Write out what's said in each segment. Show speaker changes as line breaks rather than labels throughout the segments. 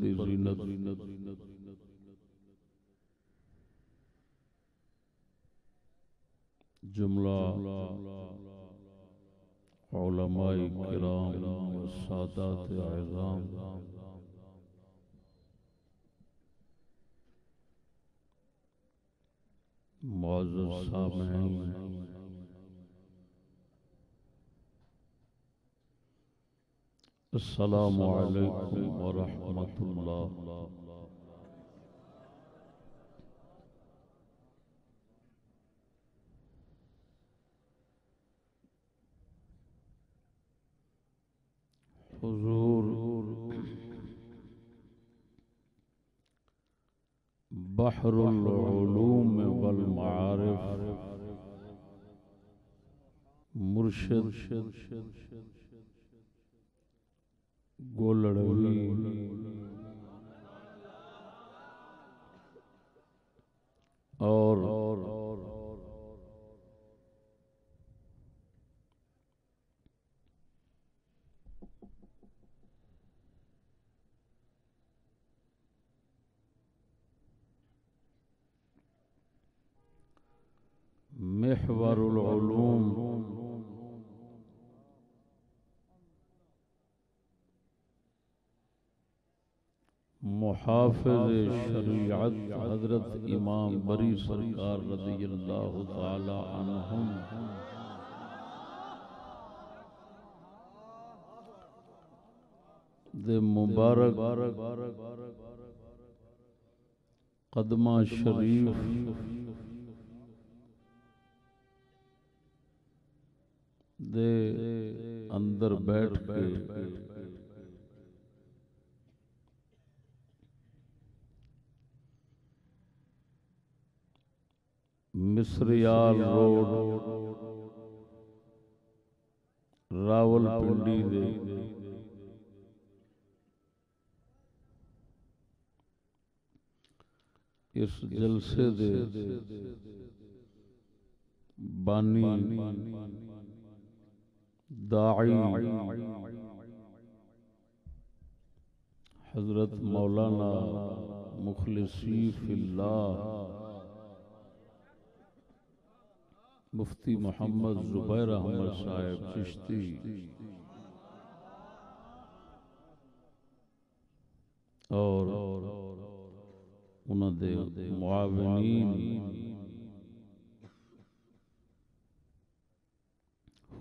दी ज़ीनत जुमला उलमाए किराम व सादात आज़ाम मुअज़्ज़ज़ सामईन अस्सलामु अलैकुम व रहमतुल्लाह। हुजूर बहरुल उलूम वल मारिफ मुर्शिद गोलड़वी और महवरुल उलूम मुहाफ़िज़ शरीअत हज़रत इमाम बरी सरकार रज़ियल्लाहु ताला अन्हुम दे मुबारक कदमा शरीफ दे अंदर बैठ के मिस्रियाल रोड रावलपिंडी दे इस जलसे दे बानी दाई हजरत मौलाना मुखलिसी फिल्लाह मुफ्ती मोहम्मद जुबैर अहमद साहब चिश्ती और उन्होंने मुआविनीन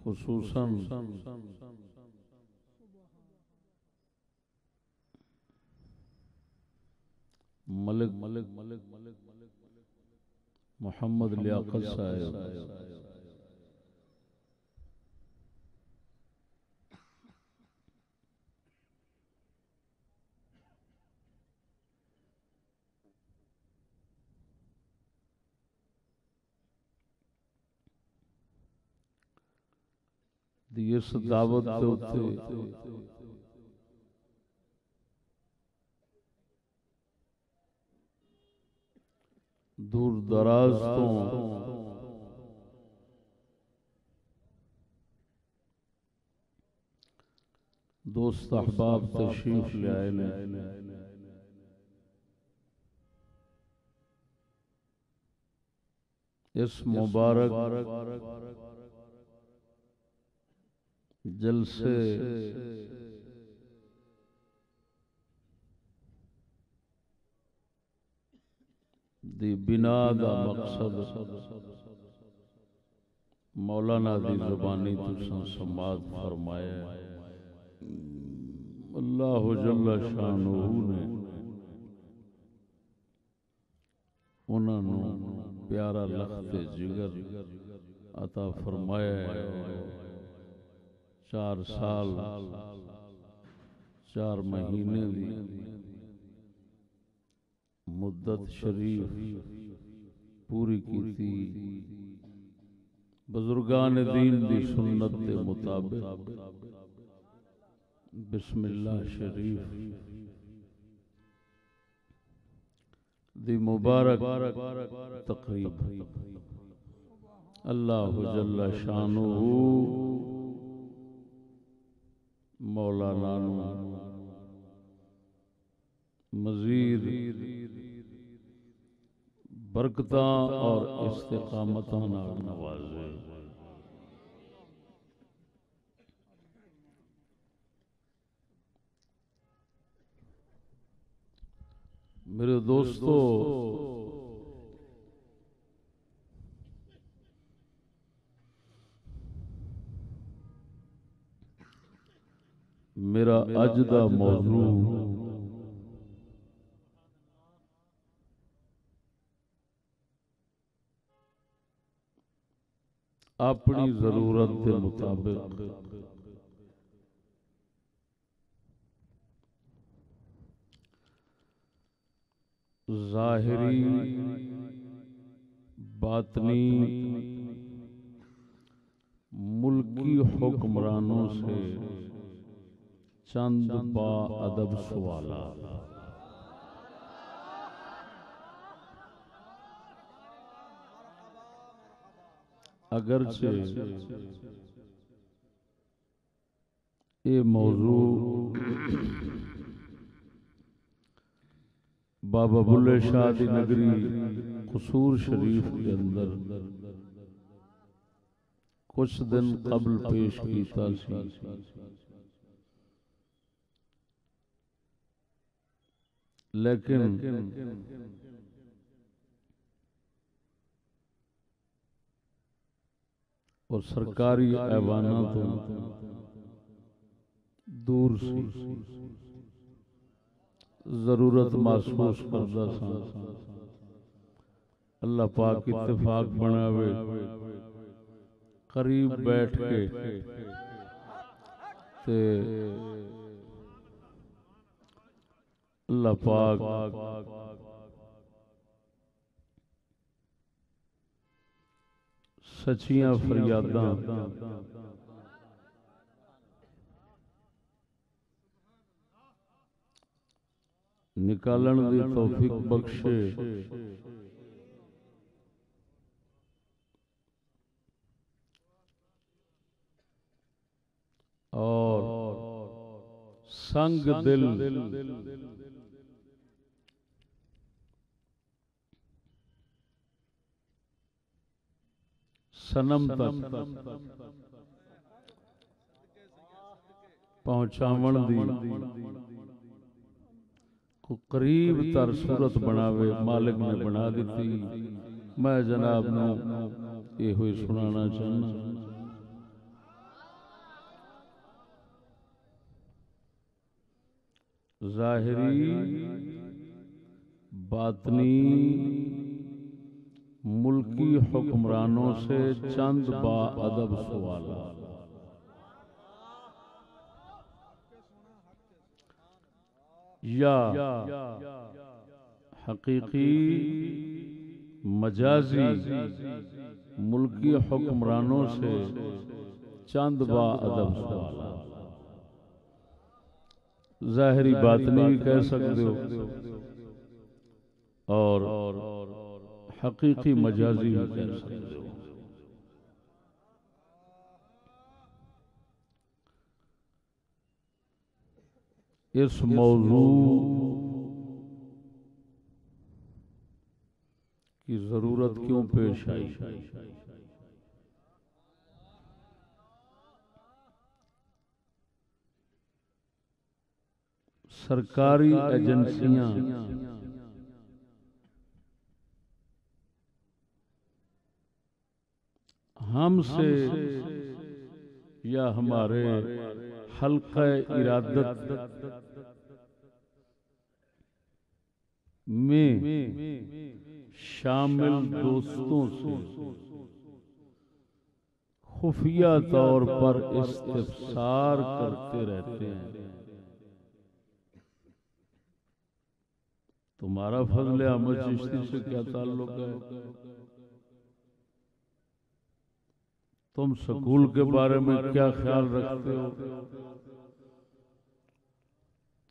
खुसूसन मलिक मोहम्मद लियाकत साहब दी इस दावत के उत्ते दूर दराज तो दोस्त अहबाब तशरीफ ले आए ने। इस मुबारक जलसे दी बिना दा मकसद मौलाना दी जुबानी तुसां समात फरमाया। अल्लाह जल्ल शानुहु ने उन्होंने प्यारा लख्ते जिगर अता फरमाया। 4 साल 4 महीने दी मुद्दत शरीफ पूरी की बुजुर्गान दीन दी सुन्नत के मुताबिक बिस्मिल्लाह शरीफ दी मुबारक तकरीब अल्लाह जल्ल शानुहु मौलाना मजीद बरकतां और इस्तिकामतां नाल नवाजे। मेरे दोस्तों, मेरा अज दा मौजू अपनी जरूरत के मुताबिक जाहिरी बातनी मुल्की हुक्मरानों से चंद बाअदब सवालात। अगरचे ये मौजू बाबा बुल्ले शाह दी नगरी कसूर शरीफ के अंदर कुछ दिन कबल पेश किया सी। लेकिन और सरकारी ऐवाना तो दूर सी जरूरत महसूस करदा सा। अल्लाह पाक इत्तेफाक बनावे, करीब बैठ के ते अल्लाह पाक सच्चियां फरियादां निकालन दी तौफीक बख्शे। और संग दिल सनम तक पहुंचावन दी को करीब तर सूरत बनावे मालिक ने बना दी। मैं जनाब नूं ये हुई सुनाना चाहना। ज़ाहिरी बातनी मुल्की हुक्मरानों से चंद बाअदब सवाल। या हकीकी मजाजी मुल्की हुक्मरानों से चंद बाअदब सवाल। ज़ाहिरी बातनी भी कह सकते हो और हकीकी मजाजी भी कह सकते हो। इस मौजू की जरूरत क्यों पेश आई? सरकारी एजेंसियां हमसे या हमारे हल्क़े इरादत में शामिल दोस्तों से खुफिया तौर पर इस्तिफसार करते रहते हैं। तुम्हारा फजल अहमद चिश्ती से क्या ताल्लुक है? तुम स्कूल के बारे में क्या ख्याल रखते हो?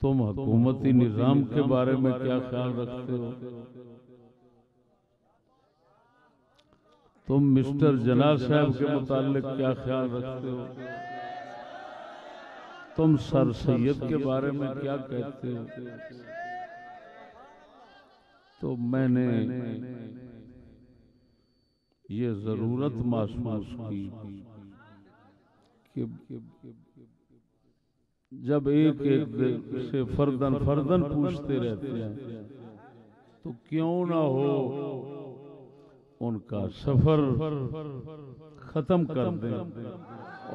तुम हुकूमती निजाम के बारे में क्या ख्याल रखते हो? तुम मिस्टर जना साहब के मुतालिक क्या ख्याल रखते हो? तुम सर सैयद के बारे में क्या कहते हो? तो मैंने ये जरूरत महसूस की कि जब एक एक से फर्दन फर्दन पूछते रहते हैं तो क्यों ना हो उनका सफर खत्म कर दें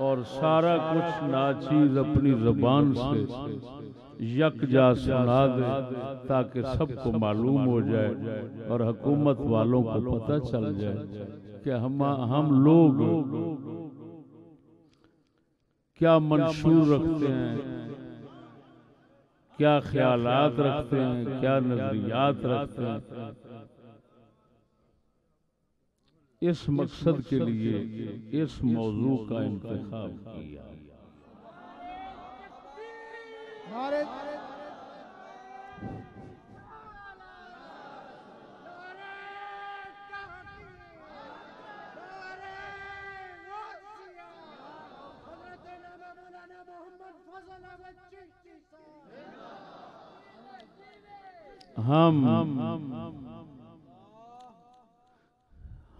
और सारा कुछ नाचीज अपनी जुबान से यकजा सुना दे ताकि सबको मालूम हो जाए और हुकूमत वालों को पता चल जाए कि हम लोग क्या मंशूर रखते हैं, क्या ख्यालात रखते हैं, क्या नजरियात रखते हैं। इस मकसद के लिए इस मौजू का इंतखाब किया।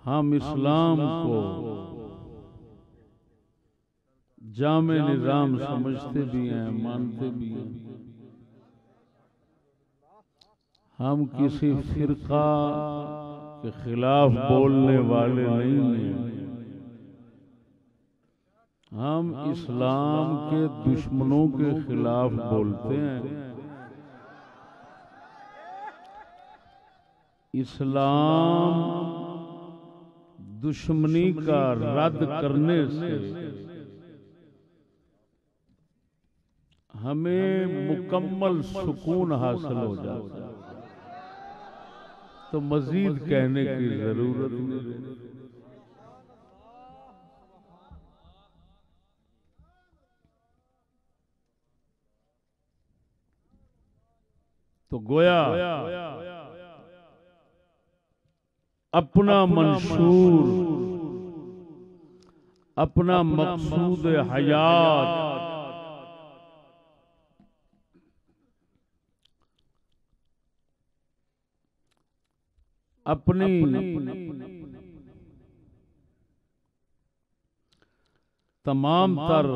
हम इस्लाम को जामे निजाम समझते भी हैं, मानते भी हैं। हम किसी फिरका के खिलाफ बोलने वाले नहीं हैं। हम इस्लाम के दुश्मनों के खिलाफ बोलते हैं। इस्लाम दुश्मनी का रद्द करने से हमें मुकम्मल सुकून हासिल हो जाता है, तो मजीद कहने की जरूरत नहीं। तो गोया अपना मंशूर, अपना मकसूद हयात अपनी तमाम तर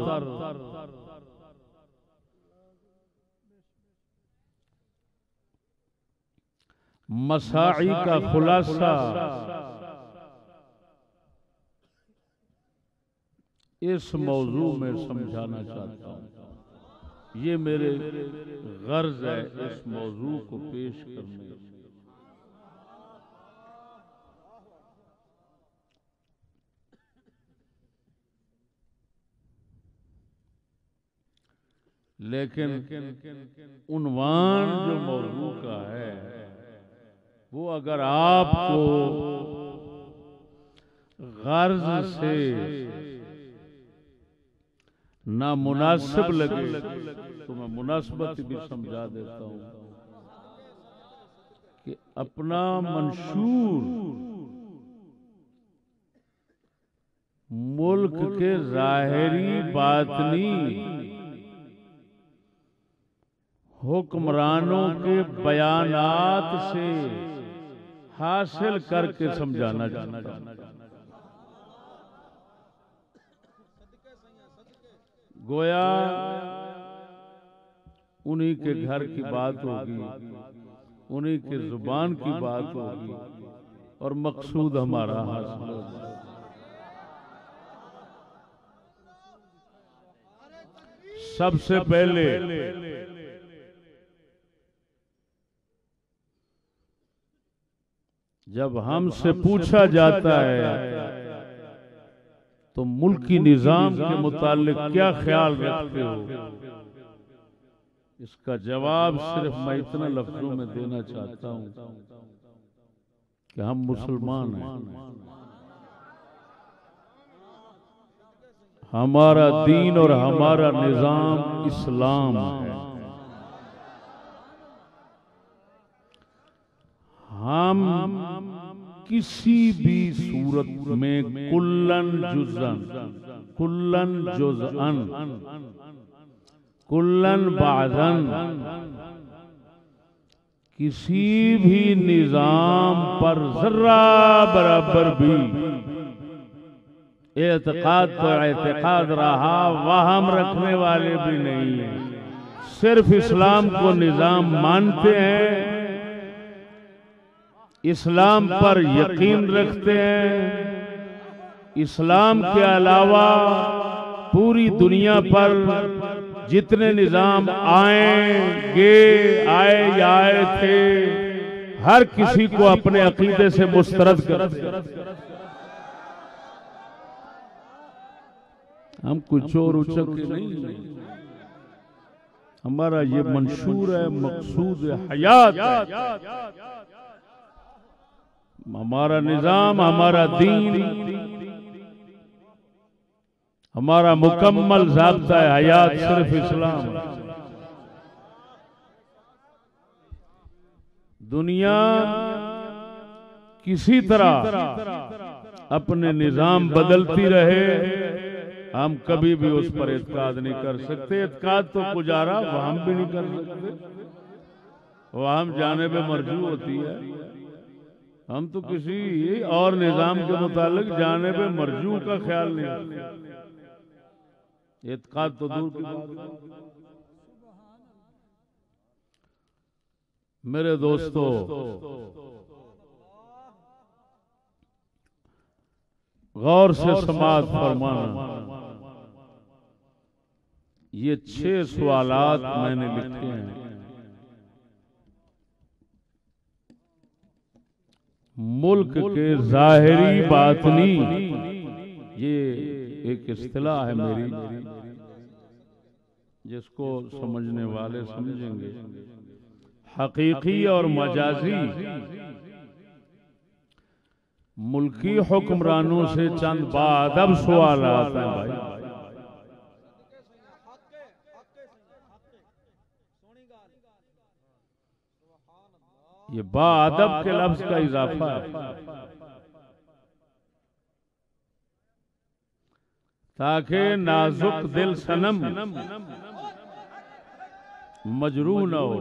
मसाई का खुलासा इस मौजू में समझाना चाहता हूँ। ये मेरे गर्ज है इस मौजू को पेश करने की। लेकिन उन्वान जो मौजू का है वो अगर आपको गर्ज से नामुनासिब लगे तो मैं मुनासिबत भी समझा देता हूं कि अपना मंशूर मुल्क के ज़ाहिरी बातनी हुक्मरानों के बयानात से हासिल करके समझाना चाहता हूं। गोया उन्हीं के घर की बात होगी, उन्हीं के जुबान की बात होगी और मकसूद हमारा हासिल होगा। सबसे पहले जब हमसे पूछा जाता है तो मुल्की निजाम के मुतालिक क्या ख्याल रखते हो, इसका जवाब सिर्फ मैं इतना लफ्जों में देना चाहता हूं कि हम मुसलमान हैं, हमारा दीन और हमारा निजाम इस्लाम है। हम किसी भी सूरत में कुल्लन जुज़अन कुल्लन बादन किसी भी निजाम पर जर्रा बराबर भी एतकाद तो एतकाद रहा वहम रखने वाले भी नहीं है। सिर्फ इस्लाम को निजाम मानते हैं, इस्लाम पर यकीन रखते हैं। इस्लाम के अलावा पूरी दुनिया पर जितने निजाम आए या आए थे, हर किसी को अपने अकीदे से मुस्तरद करते। हम कुछ और उचक के नहीं है, हमारा ये मंशूर है, मकसूद हयात, हमारा निजाम, हमारा दीन, हमारा मुकम्मल ज़ाब्ता है हयात सिर्फ इस्लाम। दुनिया किसी तरह अपने निजाम बदलती रहे, हम कभी भी उस पर एतकाद नहीं कर सकते। एतकाद तो गुजारा वह हम भी नहीं कर सकते, वह हम जाने पे मर्जी होती है। हम तो किसी और निजाम के मुतालिक जाने पे मर्जू का ख्याल नहीं, एतकाद तो दूर की बात है। मेरे दोस्तों, गौर से समाअत फरमाना। ये 6 सवालात मैंने लिखे हैं। मुल्क के जाहिरी बातनी, ये एक इस्तिलाह है मेरी, जिसको समझने वाले समझेंगे। हकीकी और मजाजी मुल्की हुक्मरानों से चंद बाअदब सवाल आते हैं भाई। ये बाअदब के लफ्ज का इजाफा है, ताकि नाजुक दिल सनम मजरूह न हो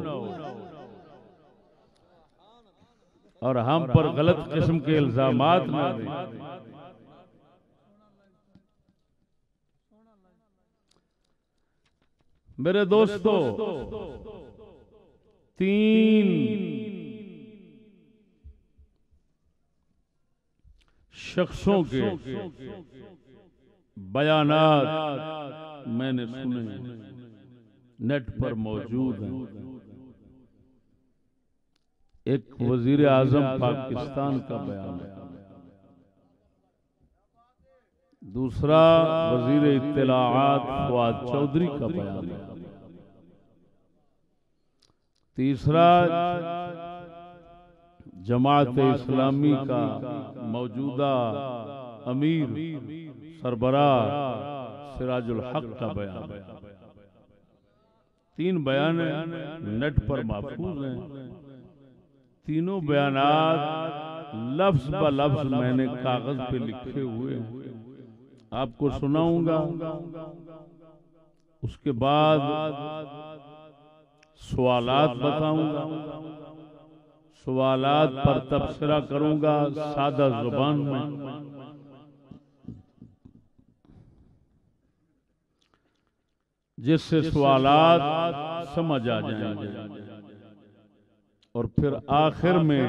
और हम पर गलत किस्म के इल्जामात न दें। मेरे दोस्तों, 3 शख्सों के बयानात मैंने सुने, नेट पर मौजूद हैं। एक वजीर आजम पाकिस्तान का बयान है, दूसरा वजीर इत्तलाआत फवाद चौधरी का बयान है, तीसरा जमात इस्लामी का मौजूदा अमीर सरबराह सिराजुल हक का बयान है। 3 बयान नेट पर महफूज हैं। तीनों बयानात लफ्ज ब लफ्ज मैंने कागज पे लिखे हुए हैं, आपको सुनाऊंगा। उसके बाद सवालात बताऊंगा, सवालात पर तबसरा करूंगा सादा जुबान में, जिससे सवालात समझ आ जाएंगे। और फिर आखिर में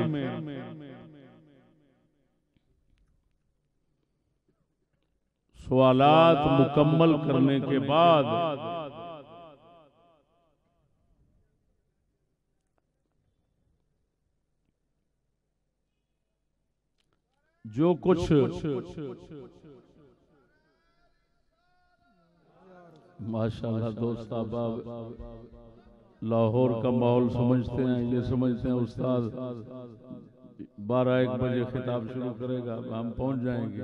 सवालात मुकम्मल करने के बाद जो कुछ माशाल्लाह दोस्त आप लाहौर का माहौल समझते हैं, ये समझते हैं उस्ताद 12-1 बजे खिताब शुरू करेगा, हम पहुंच जाएंगे।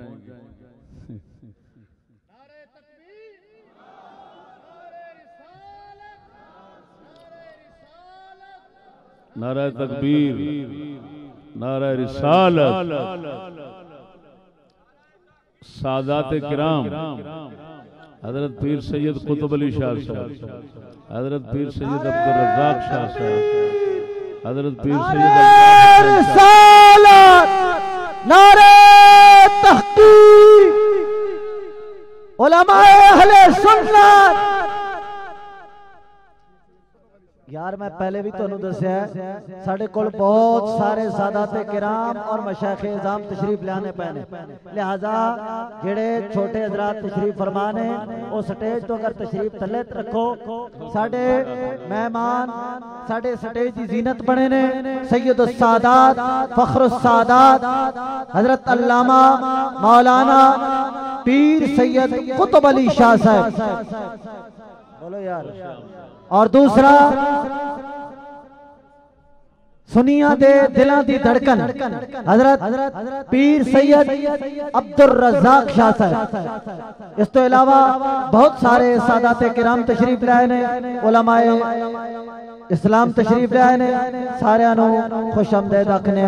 नारा तकबीर, नारा रिसालत। सादात किराम हजरत पीर सैयद कुतुब अली शाह साहब, हजरत पीर सैयद अब्दुल रज़्ज़ाक शाह साहब, हजरत पीर सैयद
रिसालत, नारे तहकीक, उलमाए अहले सुन्नत। यार मैं पहले भी तुहानू दस्या साडे कोल बहुत सारे सादाते किराम और मशाइखे इज़ाम तशरीफ लाने पैने, लिहाजा जेड़े छोटे हजरात तशरीफ फरमाने वो स्टेज तो अगर तशरीफ थले रखो। साडे मेहमान साडे स्टेज की जीनत बने ने सैयद सादात फख्र सादात हजरत अल्लामा मौलाना पीर सैयद कुतुब अली शाह साहब। बोलो यार। और दूसरा सुनिया दे दिलां दी धड़कन हजरत पीर सैयद अब्दुल रज़्ज़ाक शाह साहब। इस तो अलावा बहुत सारे सादाते किराम तशरीफ लाए ने, उलमाए इस्लाम तशरीफ लाए ने, सारियां नूं खुश आमदीद आखने।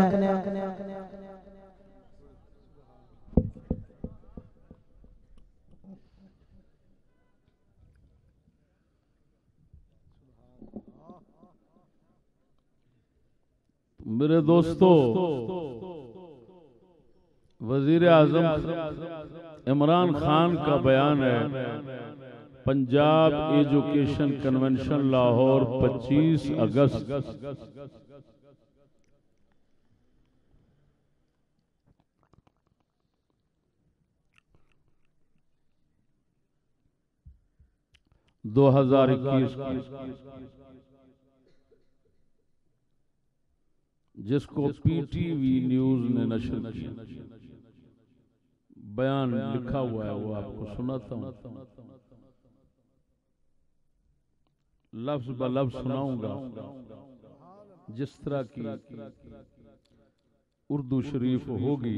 मेरे दोस्तों, वजीर आजम इमरान खान का बयान है, पंजाब एजुकेशन कन्वेंशन लाहौर 25 अगस्त। 2021 की, जिसको पीटीवी न्यूज ने नशर किया, बयान लिखा हुआ है, वो आपको सुनाता हूं, लफ्ज ब लफ्ज सुनाऊंगा। जिस तरह की उर्दू शरीफ होगी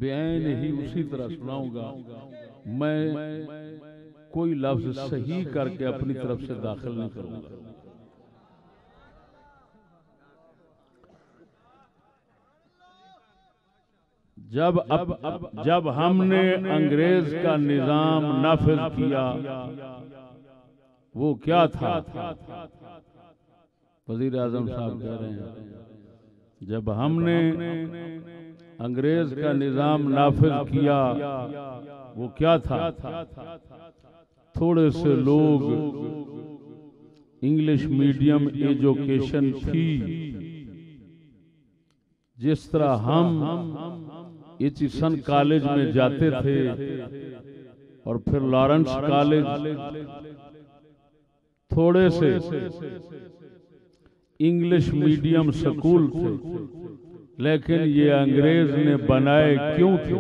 बयान ही उसी तरह सुनाऊंगा। मैं कोई लफ्ज सही करके अपनी तरफ से दाखिल नहीं करूंगा। जब हमने अंग्रेज का निजाम नाफिज किया, वो क्या था? वजीर आजम साहब कह रहे हैं, जब हमने अंग्रेज का निजाम नाफिज किया, वो क्या था? थोड़े से लोग, इंग्लिश मीडियम एजुकेशन थी। जिस तरह हम एचिसन कॉलेज में जाते थे और फिर लॉरेंस कॉलेज, थोड़े से इंग्लिश मीडियम स्कूल थे, लेकिन ये अंग्रेज ने बनाए क्यों थे?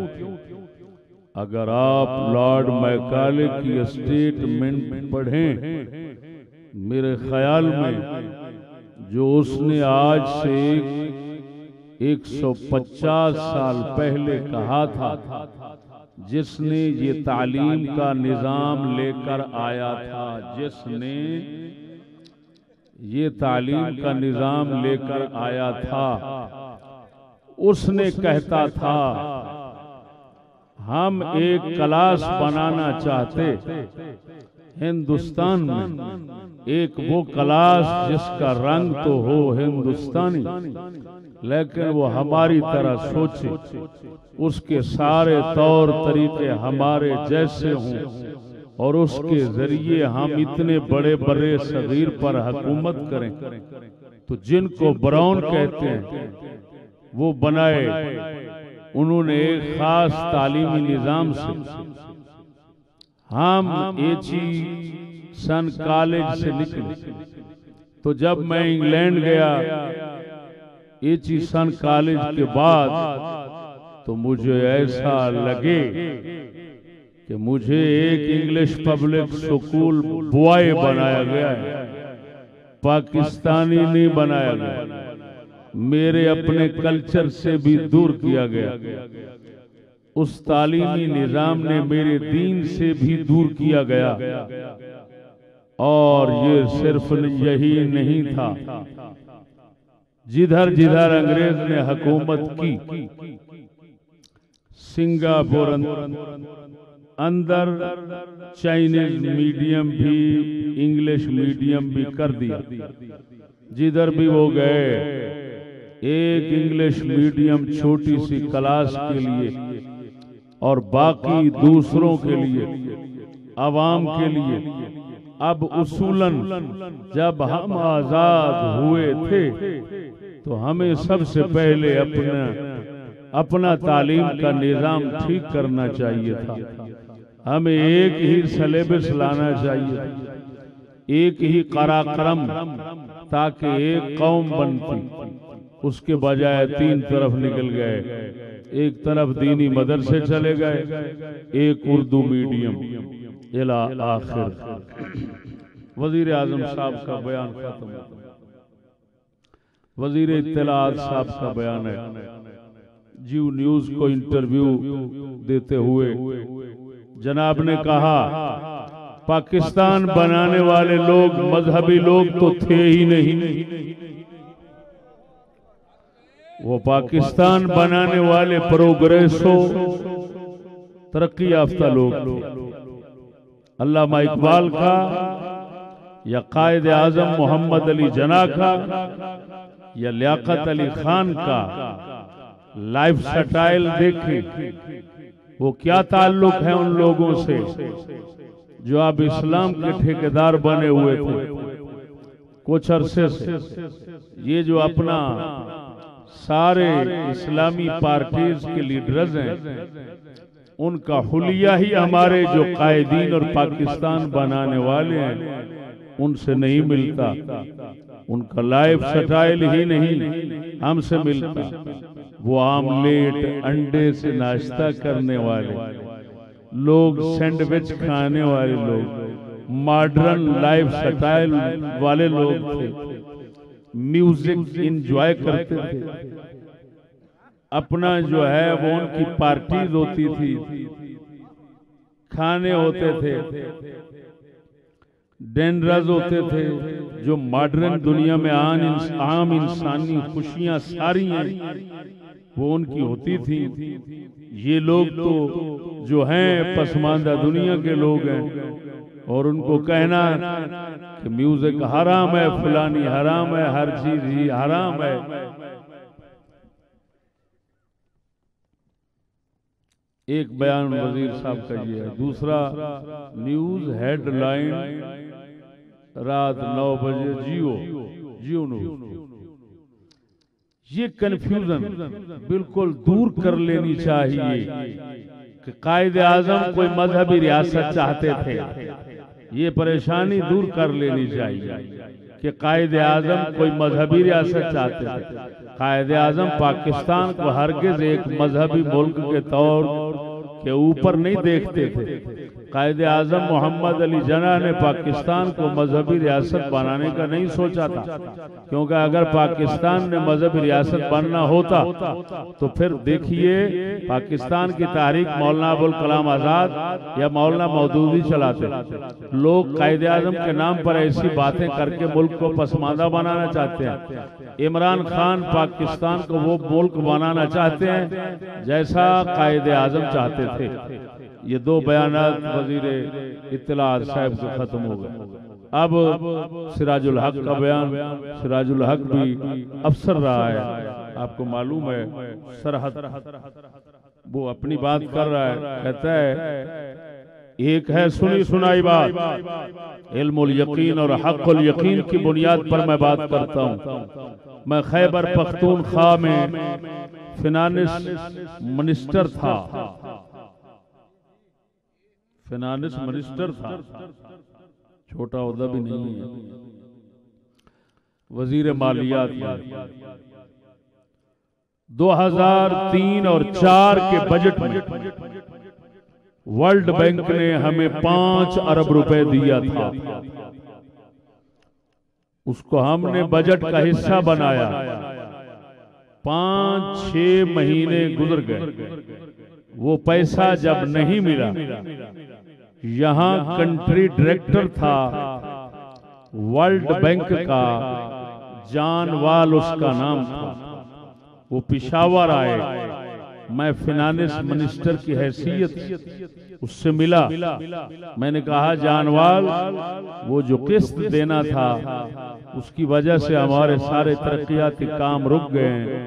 अगर आप लॉर्ड मैकाले की स्टेटमेंट पढ़ें, मेरे ख्याल में जो उसने आज से 150 साल पहले कहा था, जिसने ये तालीम का निजाम लेकर आया था, जिसने ये तालीम का निजाम लेकर आया था, उसने कहता था हम एक क्लास बनाना चाहते हिंदुस्तान में, एक वो क्लास जिसका रंग तो हो हिंदुस्तानी, लेकिन वो हमारी तरह सोचे, उसके सारे तौर तरीके हमारे जैसे हों, और उसके जरिए हम इतने बड़े बड़े सगीर पर हुकूमत करें। तो जिनको ब्राउन कहते हैं वो बनाए उन्होंने एक खास तालीमी निजाम से। हम एचिसन कॉलेज से निकले, तो जब मैं इंग्लैंड गया एचिसन कॉलेज के बाद, तो मुझे ऐसा लगे कि मुझे एक इंग्लिश पब्लिक स्कूल बॉय बनाया गया है, पाकिस्तानी नहीं बनाया गया। मेरे अपने कल्चर से भी दूर किया गया। उस तालीमी निजाम ने मेरे दीन से भी दूर किया गया। और ये सिर्फ यही नहीं था, जिधर जिधर अंग्रेज ने हुकूमत की, सिंगापुर अंदर चाइनीज मीडियम भी, इंग्लिश मीडियम भी कर दिया। जिधर भी वो गए, एक इंग्लिश मीडियम छोटी सी क्लास के लिए और बाकी दूसरों के लिए, अवाम के लिए। अब उसूलन जब हम आजाद हुए थे, तो हमें सबसे पहले अपना तालीम का निजाम ठीक करना चाहिए था। हमें एक ही सिलेबस लाना चाहिए, एक ही कराक्रम, ताकि एक कौम बनती। उसके बजाय तीन तरफ निकल गए, एक तरफ दीनी मदरसे चले गए, एक उर्दू मीडियम, इला आखिर। वजीर आजम साहब का बयान खत्म। वजीर इत्तलात साहब का बयान है। जीव न्यूज को इंटरव्यू देते हुए जनाब ने कहा, पाकिस्तान बनाने वाले लोग मजहबी लोग तो थे ही नहीं, वो पाकिस्तान बनाने वाले प्रोग्रेसो तरक्की याफ्ता लोग थे। अल्लामा इकबाल का या कायद आजम मोहम्मद अली जना का या लियाकत अली खान का लाइफ स्टाइल देखें, वो क्या ताल्लुक है उन लोगों से जो अब इस्लाम के ठेकेदार बने हुए थे कुछ अरसे से। ये जो अपना सारे इस्लामी पार्टीज के लीडर्स हैं, उनका हुलिया ही हमारे जो कायदीन और पाकिस्तान बनाने वाले हैं उनसे नहीं मिलता, उनका लाइफ स्टाइल ही नहीं हमसे मिलता। वो आमलेट अंडे से नाश्ता करने वाले लोग, सैंडविच खाने वाले लोग, मॉडर्न लाइफ स्टाइल वाले लोग थे, म्यूजिक इंजॉय करते थे। अपना जो है वो उनकी पार्टीज होती थी, खाने होते थे, डिनर्स होते थे, जो मॉडर्न दुनिया में आम इंसानी खुशियां सारी हैं वो उनकी होती थी। ये लोग तो जो हैं पसमानदा दुनिया के लोग हैं और उनको कहना कि म्यूजिक हराम है, फलानी हराम है, हर चीज ही हराम है। एक बयान वजीर साहब का ये है। दूसरा, न्यूज हेडलाइन रात 9 बजे जियो न्यूज। ये कंफ्यूजन बिल्कुल दूर कर लेनी चाहिए कि कायदे आजम कोई मजहबी रियासत चाहते थे। ये परेशानी दूर कर लेनी चाहिए कि कायदे आजम कोई मजहबी रियासत चाहते थे। कायदे आजम पाकिस्तान को हरगिज एक मजहबी मुल्क के तौर के ऊपर नहीं देखते थे। कायदे आजम मोहम्मद अली जना ने पाकिस्तान को मजहबी रियासत बनाने का नहीं सोचा था, क्योंकि अगर पाकिस्तान ने मजहबी रियासत बनना होता तो फिर देखिए पाकिस्तान की तारीख मौलाना अबुल कलाम आजाद या मौलाना मौदूदी चलाते। लोग कायदे आजम के नाम पर ऐसी बातें करके मुल्क को पसमानदा बनाना चाहते हैं। इमरान खान पाकिस्तान को वो मुल्क बनाना चाहते हैं जैसा कायदे आजम चाहते थे। ये दो बयानात वजीर इत्तलात साहब से खत्म हो गए। अब सिराजुल हक का बयान। सिराजुल हक भी अफसर रहा है, आपको मालूम है, सरहद। वो अपनी बात कर रहा है, कहता है एक है सुनी सुनाई बात, इल्मुल यकीन और हक़ुल यकीन की बुनियाद पर मैं बात करता हूँ। मैं खैबर पख्तूनख्वा में फिनांस मिनिस्टर था, फाइनेंस मिनिस्टर था, छोटा ओहदा भी नहीं है। वजीर मालियात में 2003 और 4 के बजट में वर्ल्ड बैंक ने हमें 5 अरब रुपए दिया था। उसको हमने बजट का हिस्सा बनाया। 5-6 महीने गुजर गए, वो पैसा जब नहीं मिला, यहाँ कंट्री डायरेक्टर था वर्ल्ड बैंक का, जानवाल उसका नाम था। वो पेशावर आए, मैं फाइनेंस मिनिस्टर की हैसियत उससे मिला। मैंने कहा जानवाल, वो जो किस्त देना था उसकी वजह से हमारे सारे तरक्याती काम रुक गए हैं।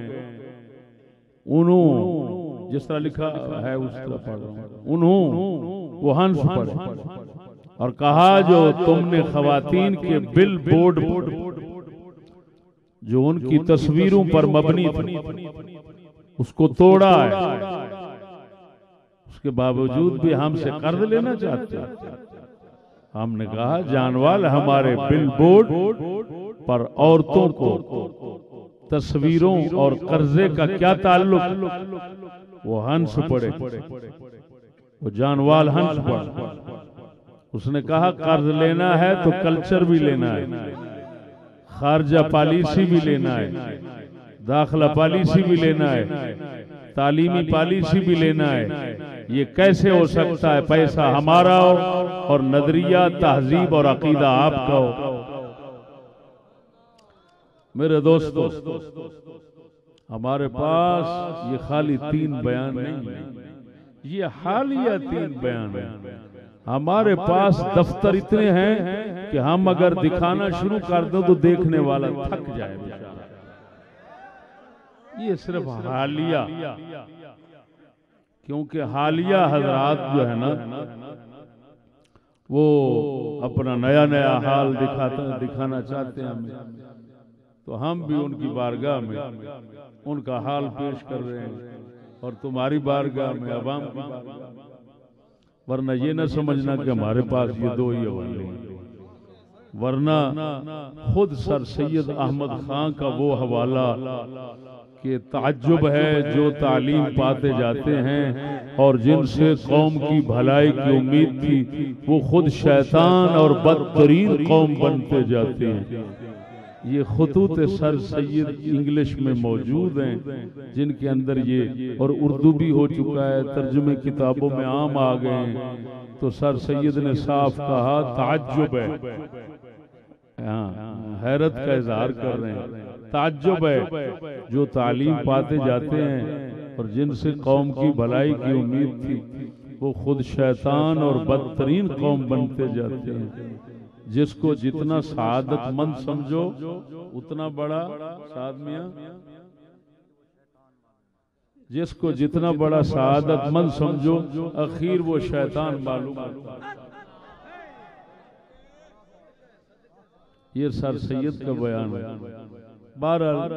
उन्होंने जिस तरह लिखा है उस तरह पढ़ रहा हूं, उन्होंने वो हंस पड़े और कहा जो तुमने खवातीन के बिल बोर्ड जो उनकी तस्वीरों पर मबनी थी उसको तोड़ा है, उसके बावजूद भी हमसे कर्ज लेना चाहते हैं। हमने कहा जानवाल, हमारे बिल बोर्ड पर औरतों को तस्वीरों और कर्जे का क्या ताल्लुक। वो हंस पड़े, वो जानवाल हंस पड़ा। उसने कहा कर्ज लेना है तो कल्चर भी लेना है, खारजा पॉलिसी भी लेना है, दाखिला पॉलिसी भी लेना है, तालीमी पॉलिसी भी लेना है। ये कैसे हो सकता है पैसा हमारा हो और नजरिया तहजीब और अकीदा आपका हो। मेरे दोस्तों, हमारे पास ये खाली 3 बयान नहीं है, ये हालिया 3 बयान है। हमारे पास दफ्तर इतने हैं कि हम अगर दिखाना शुरू कर दो तो देखने वाला थक जाए। ये सिर्फ हालिया, क्योंकि हालिया हजरात जो है ना वो अपना नया नया हाल दिखाना चाहते हैं हमें, तो हम भी उनकी बारगाह में उनका हाल पेश कर रहे हैं और तुम्हारी बारगाह में अवाम की बारगाह में वरना ये ना समझना कि हमारे पास ये दो ही हवाले हैं, वरना खुद सर सैयद अहमद खां का वो हवाला कि ताज्जुब है जो तालीम पाते जाते हैं और जिनसे कौम की भलाई की उम्मीद थी वो खुद शैतान और बदतरीन कौम बनते जाते हैं। ये खुतूत सर सैयद इंग्लिश में मौजूद हैं जिनके अंदर ये, और उर्दू भी हो चुका है, तर्जुमे किताबों में आम आ गए हैं। तो सर सैयद ने साफ कहा ताज्जुब है, हाँ हैरत का इजहार कर रहे हैं, ताज्जुब है जो तालीम पाते जाते हैं और जिनसे कौम की भलाई की उम्मीद थी वो खुद शैतान और बदतरीन कौम बनते जाते हैं। जिसको जितना सआदतमंद समझो उतना बड़ा साद मियां, जिसको जितना बड़ा सआदतमंद समझो आखिर वो शैतान मालूम होता है। ये सर सैयद का बयान है। बहरहाल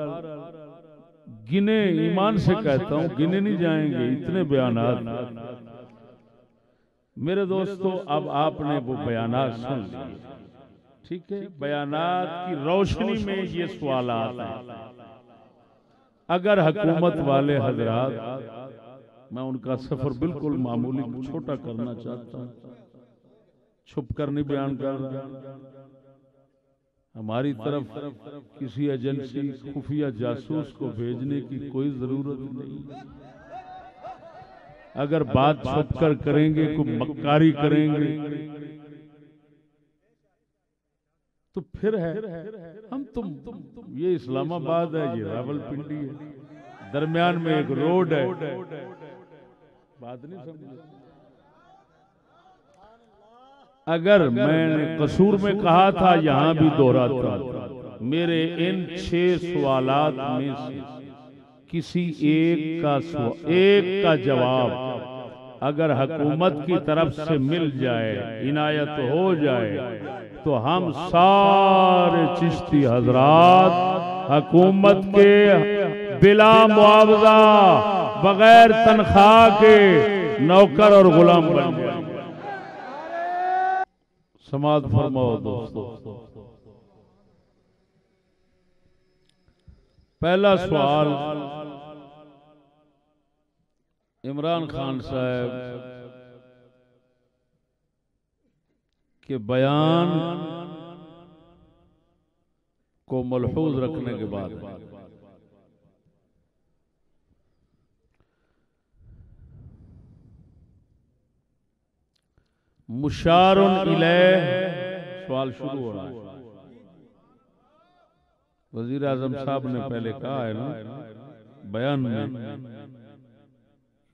गिने, ईमान से कहता हूं गिने नहीं जाएंगे इतने बयानात। मेरे दोस्तों अब आपने वो बयानात सुन लिए, ठीक है। बयानात की रोशनी में ये सवाल आता है। अगर हुकूमत वाले हजरात, मैं उनका सफर बिल्कुल मामूली छोटा करना चाहता हूं, छुप कर नहीं बयान कर रहा, हमारी तरफ किसी एजेंसी खुफिया जासूस को भेजने की कोई जरूरत नहीं। अगर बात छुप कर करेंगे, कोई मक्कारी करेंगे तो फिर है हम तुम ये इस्लामाबाद है, ये रावलपिंडी है, दरमियान में एक रोड है, बात नहीं समझ। अगर मैंने कसूर में कहा था, यहां भी दोहराता, मेरे इन 6 सवालात में से किसी एक का जवाब अगर हुकूमत की तरफ से मिल जाए, इनायत हो जाए, तो हम सारे चिश्ती हजरात हुकूमत के बिला मुआवजा बगैर तनख्वाह के नौकर और गुलाम बन जाए। समाज फरमाओ दोस्तों। पहला सवाल इमरान खान साहब के बयान को मलहूज रखने के बाद मुशारुन इलैह सवाल शुरू हो रहा है। वजीर आजम साहब ने पहले कहा है ना बयान में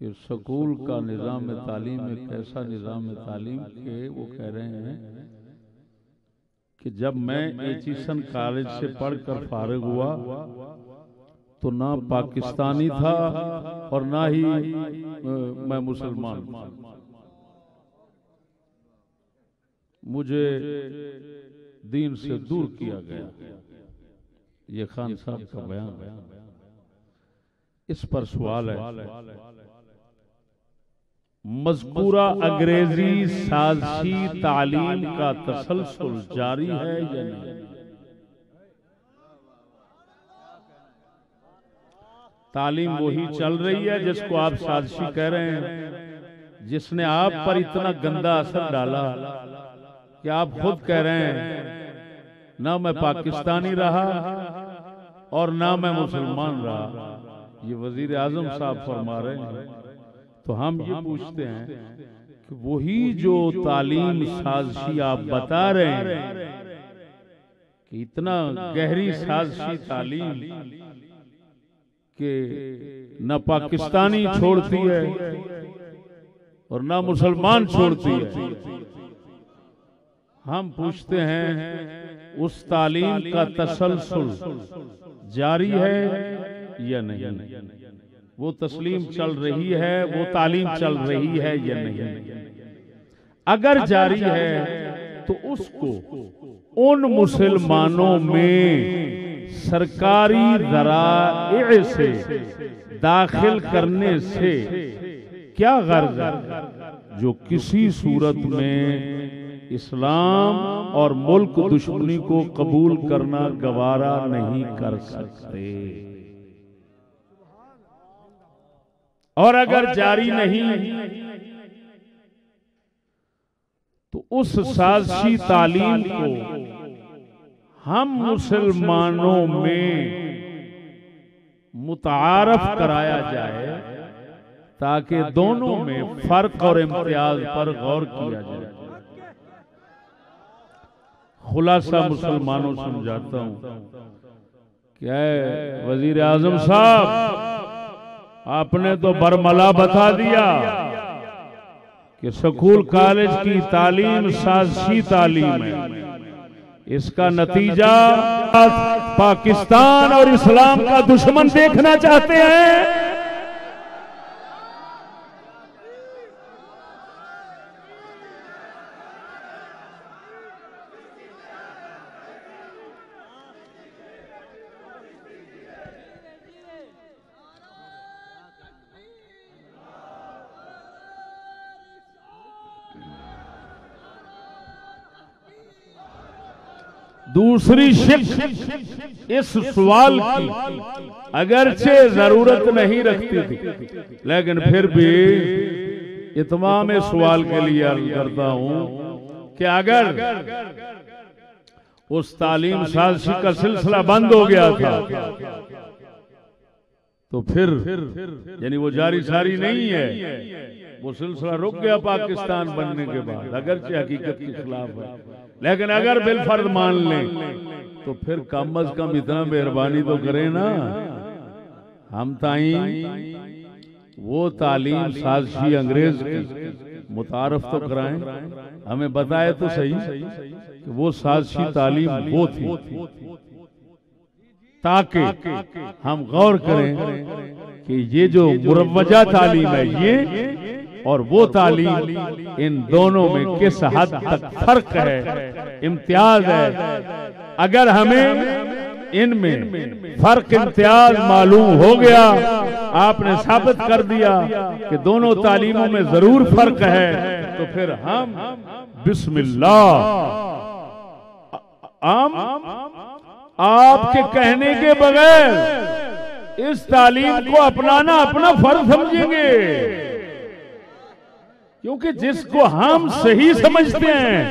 कि स्कूल का निज़ाम तालीम एक ऐसा निज़ाम तालीम के वो कह रहे हैं कि जब मैं एचिसन कॉलेज से पढ़कर फारिग हुआ तो ना पाकिस्तानी था और ना ही मैं मुसलमान था, मुझे दीन से दूर किया गया। ये खान साहब का बयान है। इस पर सवाल है, मज़कूरा अंग्रेजी साज़शी तालीम का तसलसल जारी है या नहीं? तालीम वही चल रही है जिसको आप साज़शी कह रहे हैं, जिसने आप पर इतना गंदा असर डाला कि आप खुद कह रहे हैं ना मैं पाकिस्तानी रहा और ना मैं मुसलमान रहा। ये वजीर आजम साहब फरमा रहे हैं। तो हम ये पूछते हैं कि वही जो तालीम साज़शी आप बता रहे हैं कि इतना गहरी साज़शी तालीम कि न पाकिस्तानी छोड़ती है और न मुसलमान छोड़ती है, हम पूछते हैं उस तालीम का तसलसल जारी है या नहीं? वो तस्लीम चल रही है, वो तालीम चल रही है या नहीं? अगर जारी है तो उसको उन मुसलमानों में सरकारी ज़राए से दाखिल करने से क्या गर्ज है? जो किसी सूरत में इस्लाम और मुल्क दुश्मनी को कबूल करना गवारा नहीं कर सकते, और अगर जारी नहीं तो उस साजिशी तालीम को हम मुसलमानों में मुतारफ कराया जाए ताकि दोनों में फर्क और इम्तियाज पर गौर किया जाए। खुलासा मुसलमानों समझाता हूं, क्या है वजीर आजम साहब, आपने तो बरमला बता दिया कि स्कूल कॉलेज की तालीम साजिशी तालीम है। इसका नतीजा पाकिस्तान और इस्लाम का दुश्मन देखना चाहते हैं। दूसरी शिक इस सवाल की अगरचे जरूरत नहीं रखती थी, लेकिन फिर भी इत्माम सवाल के लिए अर्ज करता हूं कि अगर उस तालीम साजिशी का सिलसिला बंद हो गया था तो फिर यानी वो जारी सारी नहीं है, वो सिलसिला रुक गया पाकिस्तान बनने के बाद, अगरचे हकीकत के खिलाफ है। लेकिन अगर बिलफर्द मान लें तो फिर कम अज कम इतना मेहरबानी तो करें ना, हम ताई वो तालीम साजिशी अंग्रेज की मुतारफ तो कराएं, हमें बताए तो सही कि वो साजिशी तालीम वो थी, ताकि हम गौर करें कि ये जो मुरव्वजा तालीम है ये और वो तालीम, इन दोनों में किस हद तक फर्क है, इम्तियाज है। अगर हमें इनमें फर्क इम्तियाज मालूम हो गया, आपने साबित कर दिया कि दोनों तालीमों में जरूर फर्क है, तो फिर हम बिस्मिल्लाह आपके कहने के बगैर इस तालीम को अपनाना अपना फर्ज समझेंगे, क्योंकि जिसको हम सही समझते हैं,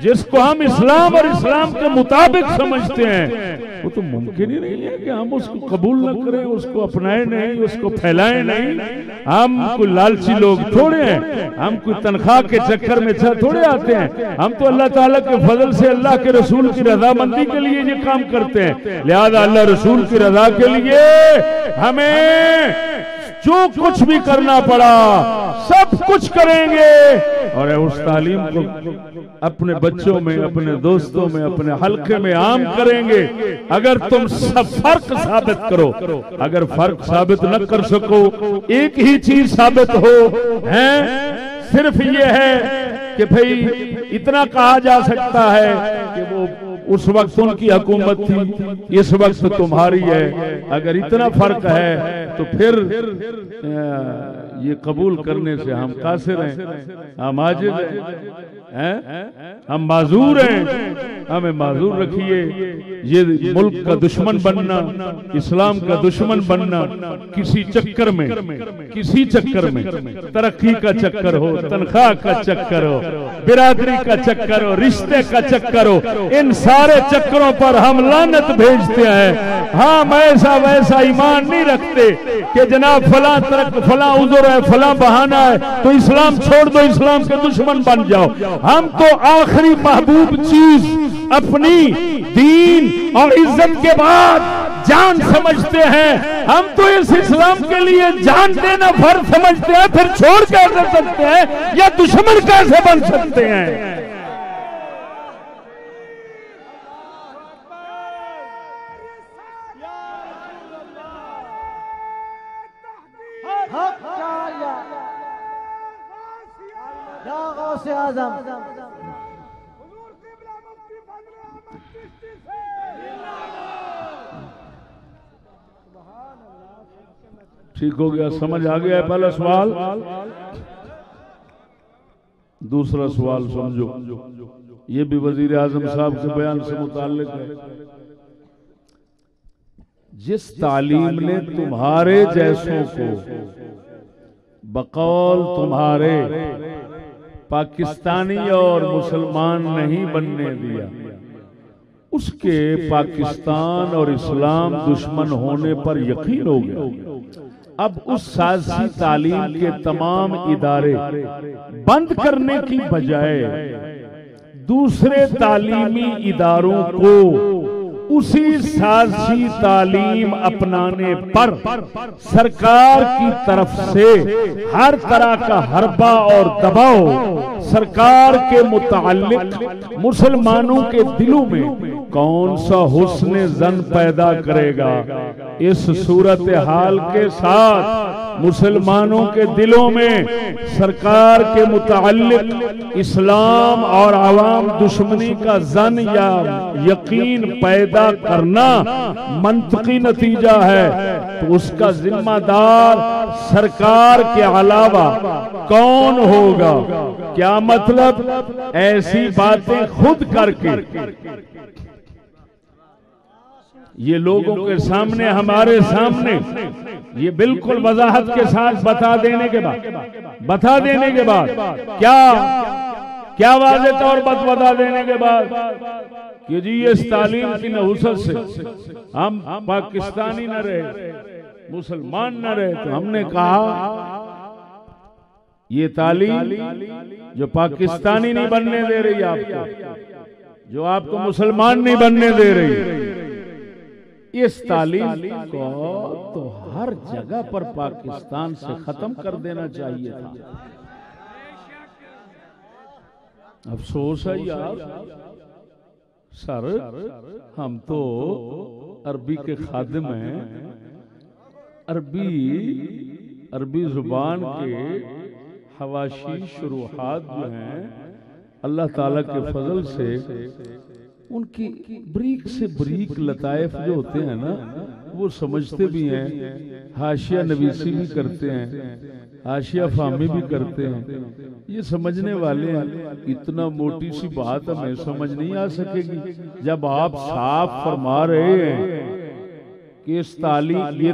जिसको हम इस्लाम और इस्लाम के मुताबिक समझते हैं, वो तो मुमकिन ही नहीं है कि हम उसको कबूल न करें, उसको अपनाएं नहीं, उसको फैलाएं नहीं। हम कोई लालची लोग थोड़े हैं, हम कोई तनख्वाह के चक्कर में थोड़े आते हैं, हम तो अल्लाह ताला के फजल से अल्लाह के रसूल की रजामंदी के लिए ये काम करते हैं। लिहाजा अल्लाह रसूल की रजा के लिए हमें जो कुछ भी करना पड़ा सब कुछ करेंगे, और उस तालीम को अपने बच्चों में, अपने दोस्तों में, अपने हल्के में आम करेंगे। अगर तुम सब फर्क साबित करो, अगर फर्क साबित न कर सको, एक ही चीज साबित हो है, सिर्फ ये है कि भाई इतना कहा जा सकता है कि वो उस वक्त उनकी हुकूमत थी, इस वक्त तुम्हारी है। अगर इतना फर्क है तो फिर ये कबूल करने से हम कासिर हैं, हम आजिज़ हैं, हम माजूर हैं। हमें माजूर रखिए। ये मुल्क का दुश्मन बनना, इस्लाम का दुश्मन बनना, किसी चक्कर में तरक्की का चक्कर हो, तनख्वाह का चक्कर हो, बिरादरी का चक्कर हो, रिश्ते का चक्कर हो, इन सारे चक्करों पर हम लानत भेजते हैं। हम ऐसा वैसा ईमान नहीं रखते कि जनाब फला तरक, फला उज़र है, फला बहाना है तो इस्लाम छोड़ दो, इस्लाम के दुश्मन बन जाओ। हम तो आखिरी महबूब चीज अपनी दीन और इज्जत के बाद जान समझते हैं। हम तो इस इस्लाम के लिए जान देना फर्ज समझते हैं, फिर छोड़ कैसे सकते हैं या दुश्मन कैसे बन सकते हैं। ठीक हो गया, समझ आ गया है पहला सवाल। दूसरा सवाल समझो, ये भी वजीर आजम साहब के बयान से मुताल्लिक है। जिस तालीम ने तुम्हारे जैसों को बकौल तुम्हारे पाकिस्तानी और मुसलमान नहीं बनने दिया, उसके पाकिस्तान और इस्लाम दुश्मन होने पर यकीन हो गया। अब उस साजिशी तालीम के तमाम इदारे बंद करने की बजाय दूसरे तालीमी इदारों को उसी साजिशी तालीम अपनाने पर सरकार की तरफ से हर तरह का हरबा और दबाव सरकार के मुताल्लिक मुसलमानों के दिलों में कौन सा हुस्न जन पैदा करेगा। इस सूरत हाल के साथ मुसलमानों के दिलों में सरकार के मुताल्लिक इस्लाम और आवाम दुश्मनी का जन या यकीन पैदा करना मंतकी नतीजा है, तो उसका जिम्मेदार सरकार के अलावा कौन होगा। क्या मतलब, ऐसी बातें खुद करके ये लोगों के सामने, हमारे सामने ये बिल्कुल वजाहत के साथ बता देने के बाद क्या वाज़ेह तौर पर बता देने के बाद कि जी इस तालीम की नहुसत से हम पाकिस्तानी न रहे, मुसलमान न रहे, तो हमने कहा ये तालीम जो पाकिस्तानी नहीं बनने दे रही आपको, जो आपको मुसलमान नहीं बनने दे रही, इस तालीम को तो हर जगह पर पाकिस्तान से खत्म कर देना चाहिए था। अफसोस है यार सर, हम तो अरबी के खादिम हैं, अरबी जुबान के हवाशी शुरुआत जो हैं अल्लाह ताला के फजल से उनकी बरीक से बरीक लताइफ जो होते हैं ना, वो समझते भी हैं, हाशिया नवीसी भी करते हैं, हाशिया फाहमी भी करते हैं, ये समझने वाले हैं। इतना मोटी सी बात हमें समझ नहीं आ सकेगी जब आप साफ फरमा रहे हैं कि ये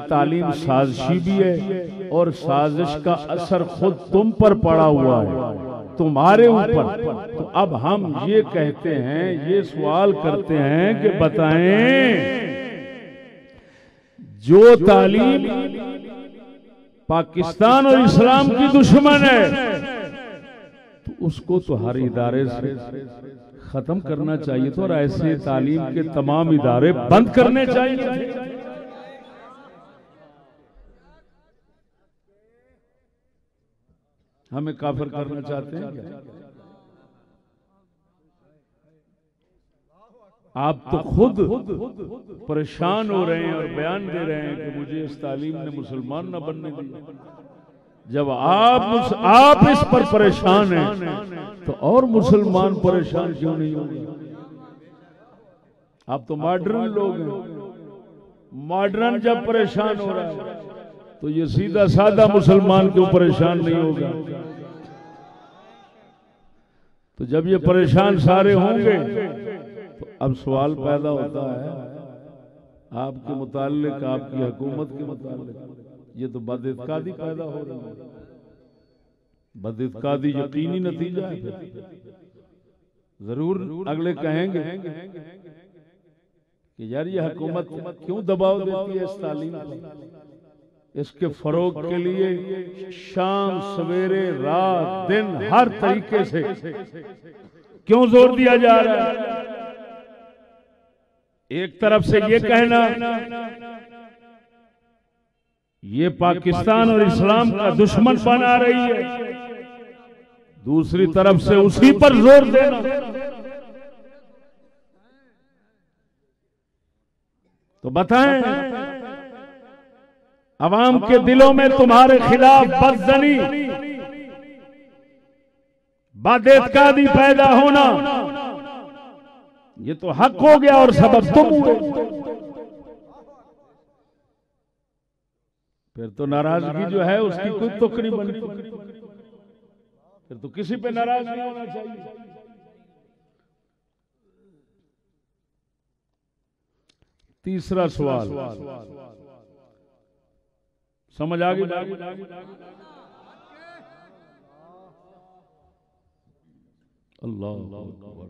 तालीम साजिशी भी है और साजिश का असर खुद तुम पर पड़ा हुआ है, तुम्हारे ऊपर। तो अब हम ये कहते हैं, ये सवाल करते हैं कि बताएं, जो तालीम पाकिस्तान और इस्लाम की दुश्मन है, तो उसको तो हर इदारे से खत्म करना चाहिए था और ऐसे तालीम के तमाम इदारे बंद करने चाहिए। हमें काफिर करना चाहते हैं क्या? आप तो खुद परेशान हो रहे हैं और बयान दे रहे हैं कि मुझे इस तालीम ने मुसलमान न बनने दिया। जब आप इस पर परेशान हैं तो और मुसलमान परेशान क्यों नहीं होंगे? आप तो मॉडर्न लोग हैं, मॉडर्न जब परेशान हो रहा है तो ये सीधा साधा मुसलमान क्यों परेशान नहीं होगा? तो जब ये परेशान सारे होंगे तो अब सवाल पैदा होता है आपके मुताल्लिक, आपकी हुकूमत के मुताल्लिक। ये तो बदइत्कादी पैदा हो रही है, बदइत्कादी यकीनी नतीजा है। जरूर अगले कहेंगे कि यार ये हुकूमत क्यों दबाव देती है इस तालीम पर, इसके फरोग के लिए शाम सवेरे रात दिन हर तरीके से क्यों जोर दिया जा रहा है। एक तरफ से ये कहना ये पाकिस्तान और इस्लाम का दुश्मन बना रही है, दूसरी तरफ से उसी पर जोर देना। तो बताएं, अवाम के दिलों में तुम्हारे खिलाफ बदजनी, बदइत्कादी पैदा होना, ये तो हक हो गया और सबब तुम हुए। फिर तो नाराजगी जो है उसकी कोई तुक नहीं बनती, फिर तो किसी पे नाराज नहीं होना चाहिए। तीसरा सवाल समझ आ गई? अल्लाह अकबर।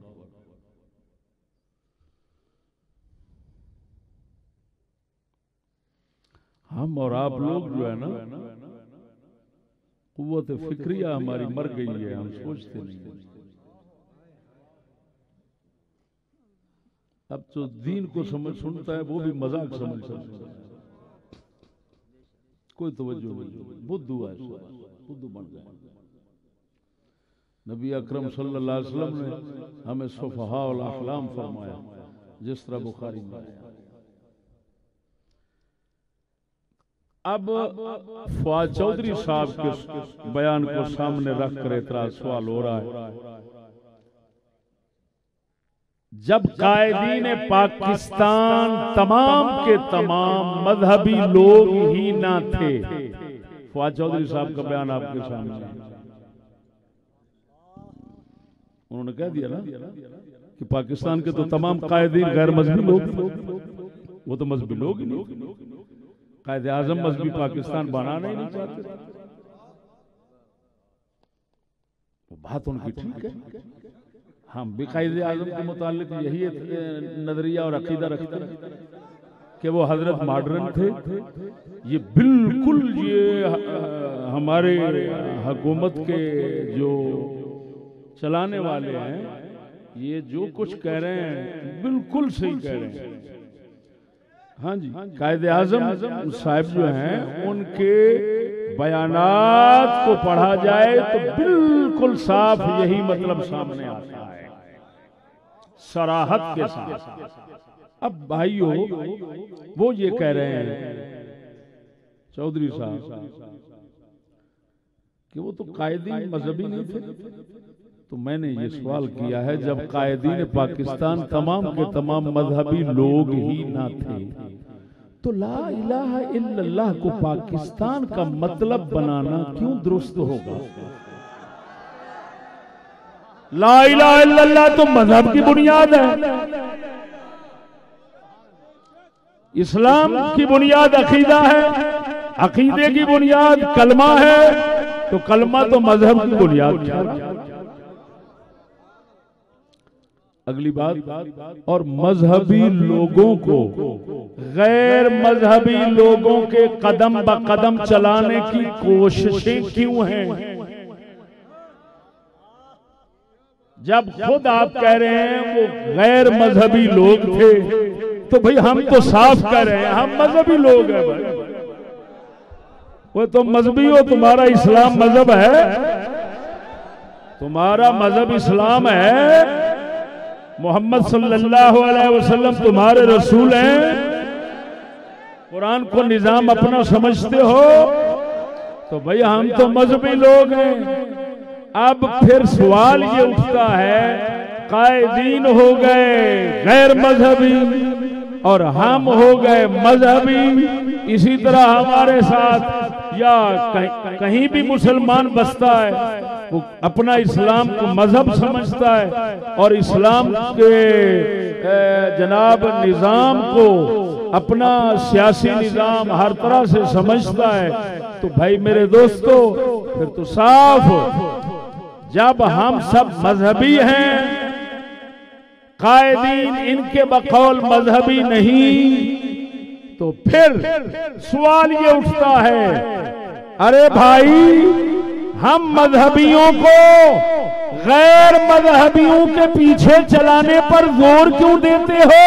हम और आप लोग जो है ना, कुव्वत फिक्रिया हमारी मर गई है, हम सोचते नहीं। अब तो दीन को समझ सुनता है वो भी मजाक समझ सकता है, कोई तवज्जो नहीं। बुद्धू है, बुद्धू बन गए। नबी अकरम सल्लल्लाहु अलैहि वसल्लम ने हमें सुफहा और अहलाम फरमाया, जिस तरह बुखारी में आया। अब फवाद चौधरी साहब के बयान को सामने रखकर इतराज सवाल हो रहा है, जब कायदीन पाकिस्तान तमाम के तमाम मजहबी लोग ही ना थे। फवाद चौधरी साहब का बयान आपके सामने है। उन्होंने कह दिया ना कि पाकिस्तान के तो तमाम कायदीन गैर मजहबी लोग, वो तो मजहबी लोग ही नहीं। कायदे आजम मजहबी पाकिस्तान बनाना ही नहीं चाहते। बात उनकी ठीक है, हम भी कायदे आजम के मुतालिक यही नजरिया और अकीदा रखते हैं कि वो हजरत मॉडर्न थे। ये बिल्कुल ये हमारे हुकूमत के जो चलाने वाले हैं, ये जो कुछ कह रहे हैं बिल्कुल सही कह रहे हैं। हाँ जी, कायदे आजम साहब जो हैं उनके बयानात को पढ़ा जाए तो बिल्कुल साफ यही मतलब सामने आता है, सराहत के साथ। अब भाइयों, वो ये कह रहे हैं चौधरी साहब कि वो तो कायदीन मजहबी नहीं थे। तो मैंने ये सवाल किया है, जब कायदीन पाकिस्तान तमाम के तमाम मजहबी लोग ही ना थे, तो ला इलाहा इल्लल्लाह को पाकिस्तान का मतलब बनाना क्यों दुरुस्त होगा? ला इलाहा इल्लल्लाह तो मजहब की बुनियाद है, इस्लाम की बुनियाद अकीदा है, अकीदे की बुनियाद कलमा है, तो कलमा तो मजहब की बुनियाद है। अगली बात, और मजहबी लोगों को गैर मजहबी लोगों के कदम ब कदम चलाने की कोशिशें क्यों हैं? जब खुद आप कह रहे हैं वो गैर मजहबी लोग थे, तो भाई हम तो साफ कह रहे हैं हम मजहबी लोग हैं। भाई वो तो मजहबी हो, तुम्हारा इस्लाम मजहब है, तुम्हारा मजहब इस्लाम है, मोहम्मद सल्लल्लाहु अलैहि वसल्लम तुम्हारे रसूल हैं, कुरान को निजाम अपना समझते हो, तो भाई हम तो मजहबी लोग हैं। अब फिर सवाल ये उठता है, कायदीन हो गए गैर मजहबी और हम हो गए मजहबी। इसी तरह हमारे साथ या कहीं भी मुसलमान बसता है, वो अपना इस्लाम को मजहब समझता है और इस्लाम के जनाब निजाम को अपना सियासी निजाम हर तरह से समझता है, तो भाई मेरे दोस्तों फिर तो साफ, जब हम सब मजहबी हैं, कायदीन इनके बकौल मजहबी नहीं, तो फिर सवाल ये उठता है, अरे भाई हम मजहबियों को गैर मजहबियों के पीछे चलाने पर जोर क्यों देते हो?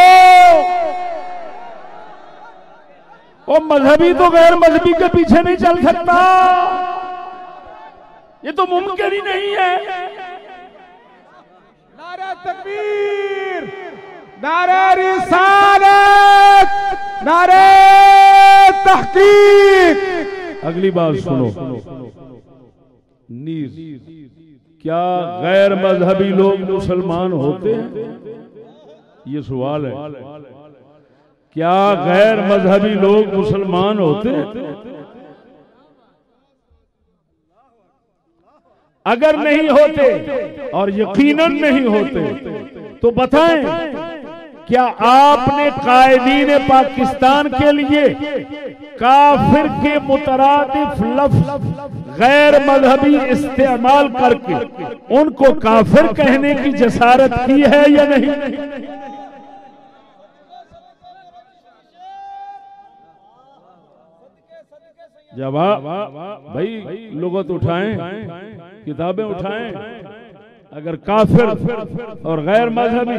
वो मजहबी तो गैर मजहबी के पीछे नहीं चल सकता, ये तो मुमकिन ही नहीं है।
नारा तकबीर, नारा रिसालत, नारे तहकीक।
अगली बात सुनो, नीज क्या गैर मजहबी लोग मुसलमान होते हैं? ये सवाल है, क्या गैर मजहबी लोग मुसलमान होते हैं? अगर नहीं होते और यकीनन नहीं होते तो बताएं, क्या आपने कायदीन पाकिस्तान के लिए काफिर के मुतरादिफ लफ्ज गैर मजहबी इस्तेमाल करके उनको काफिर कहने की जसारत की है या नहीं? जवाब भाई लोगों तो उठाएं, किताबें उठाएं। अगर काफिर और गैर मजहबी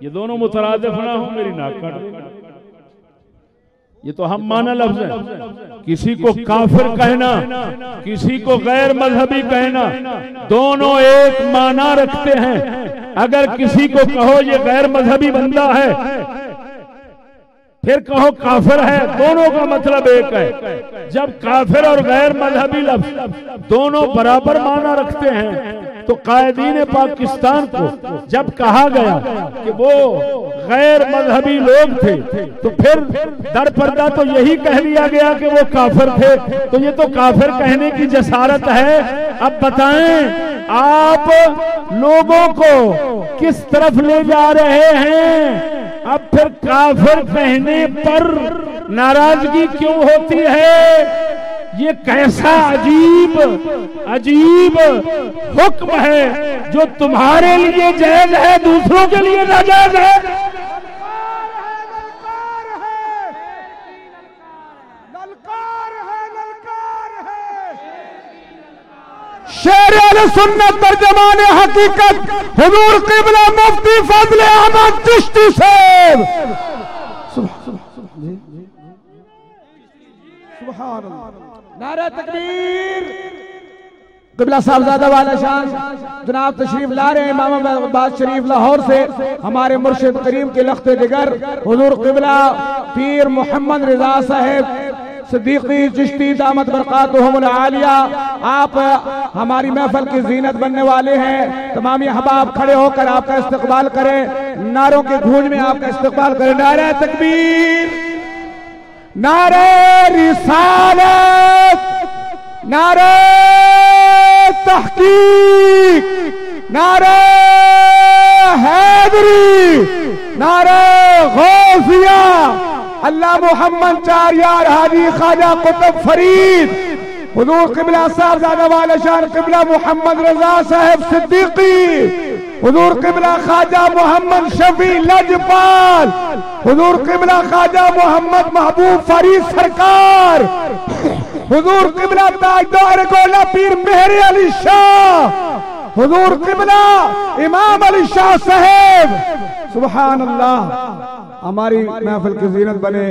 ये दोनों मुतरादिफ ना हो, मेरी नाक काट देगा। ये तो हम माना लफ्ज है। किसी को काफिर कहना, किसी को गैर मजहबी कहना, दोनों एक माना रखते हैं। अगर किसी को कहो ये गैर मजहबी बंदा है, फिर कहो काफिर है, दोनों का मतलब एक है। जब काफिर और गैर मजहबी लफ्ज दोनों बराबर माना रखते हैं, तो कायदीन पाकिस्तान को जब कहा गया कि वो गैर मजहबी लोग थे, तो फिर दर पर्दा तो यही कह दिया गया कि वो काफिर थे। तो ये तो काफिर कहने की जसारत है। अब बताएं, आप लोगों को किस तरफ ले जा रहे हैं? अब फिर काफिर कहने पर नाराजगी क्यों होती है? ये कैसा अजीब अजीब हुक्म है जो तुम्हारे लिए जायज है, दूसरों के लिए नाजायज है।
शेर अहले सुन्नत तर्जमान हकीकत हुजूर क़िबला मुफ्ती फजल अहमद चिश्ती साहब। सुभान अल्लाह, नारा तकबीर। क़िबला साहबजादा वाला शान जनाब तशरीफ ला रहे हैं इमामाबाद शरीफ लाहौर से। हमारे मुर्शिद करीम के लख्ते जिगर हुजूर क़िबला पीर मोहम्मद रिजा साहब सिद्दीकी चिश्ती दामत बरकातुहुमुल आलिया, आप हमारी महफिल की जीनत बनने वाले हैं। तमाम अहबाब खड़े होकर आपका इस्तकबाल करें, नारों के गूंज में आपका इस्तकबाल करें। नारे तकबीर, नारे रिसालत, नारे तहकीक, नारे हैदरी, नारे गौसिया, अल्लाह मोहम्मद चार यार हाजी ख्वाजा कुतुब फरीद हुजूर क़िबला साहबजादा वाला शान क़िबला मोहम्मद रजा साहब सिद्दीकी, हुजूर क़िबला ख्वाजा मोहम्मद शफी लजपाल, हुजूर क़िबला ख्वाजा मोहम्मद महबूब फरीद सरकार, हुजूर क़िबला ताजदार गोला पीर मेहर अली शाह, हुजूर क़िबला इमाम अली शाह साहब। सुभान अल्लाह, हमारी महफिल की जीनत बने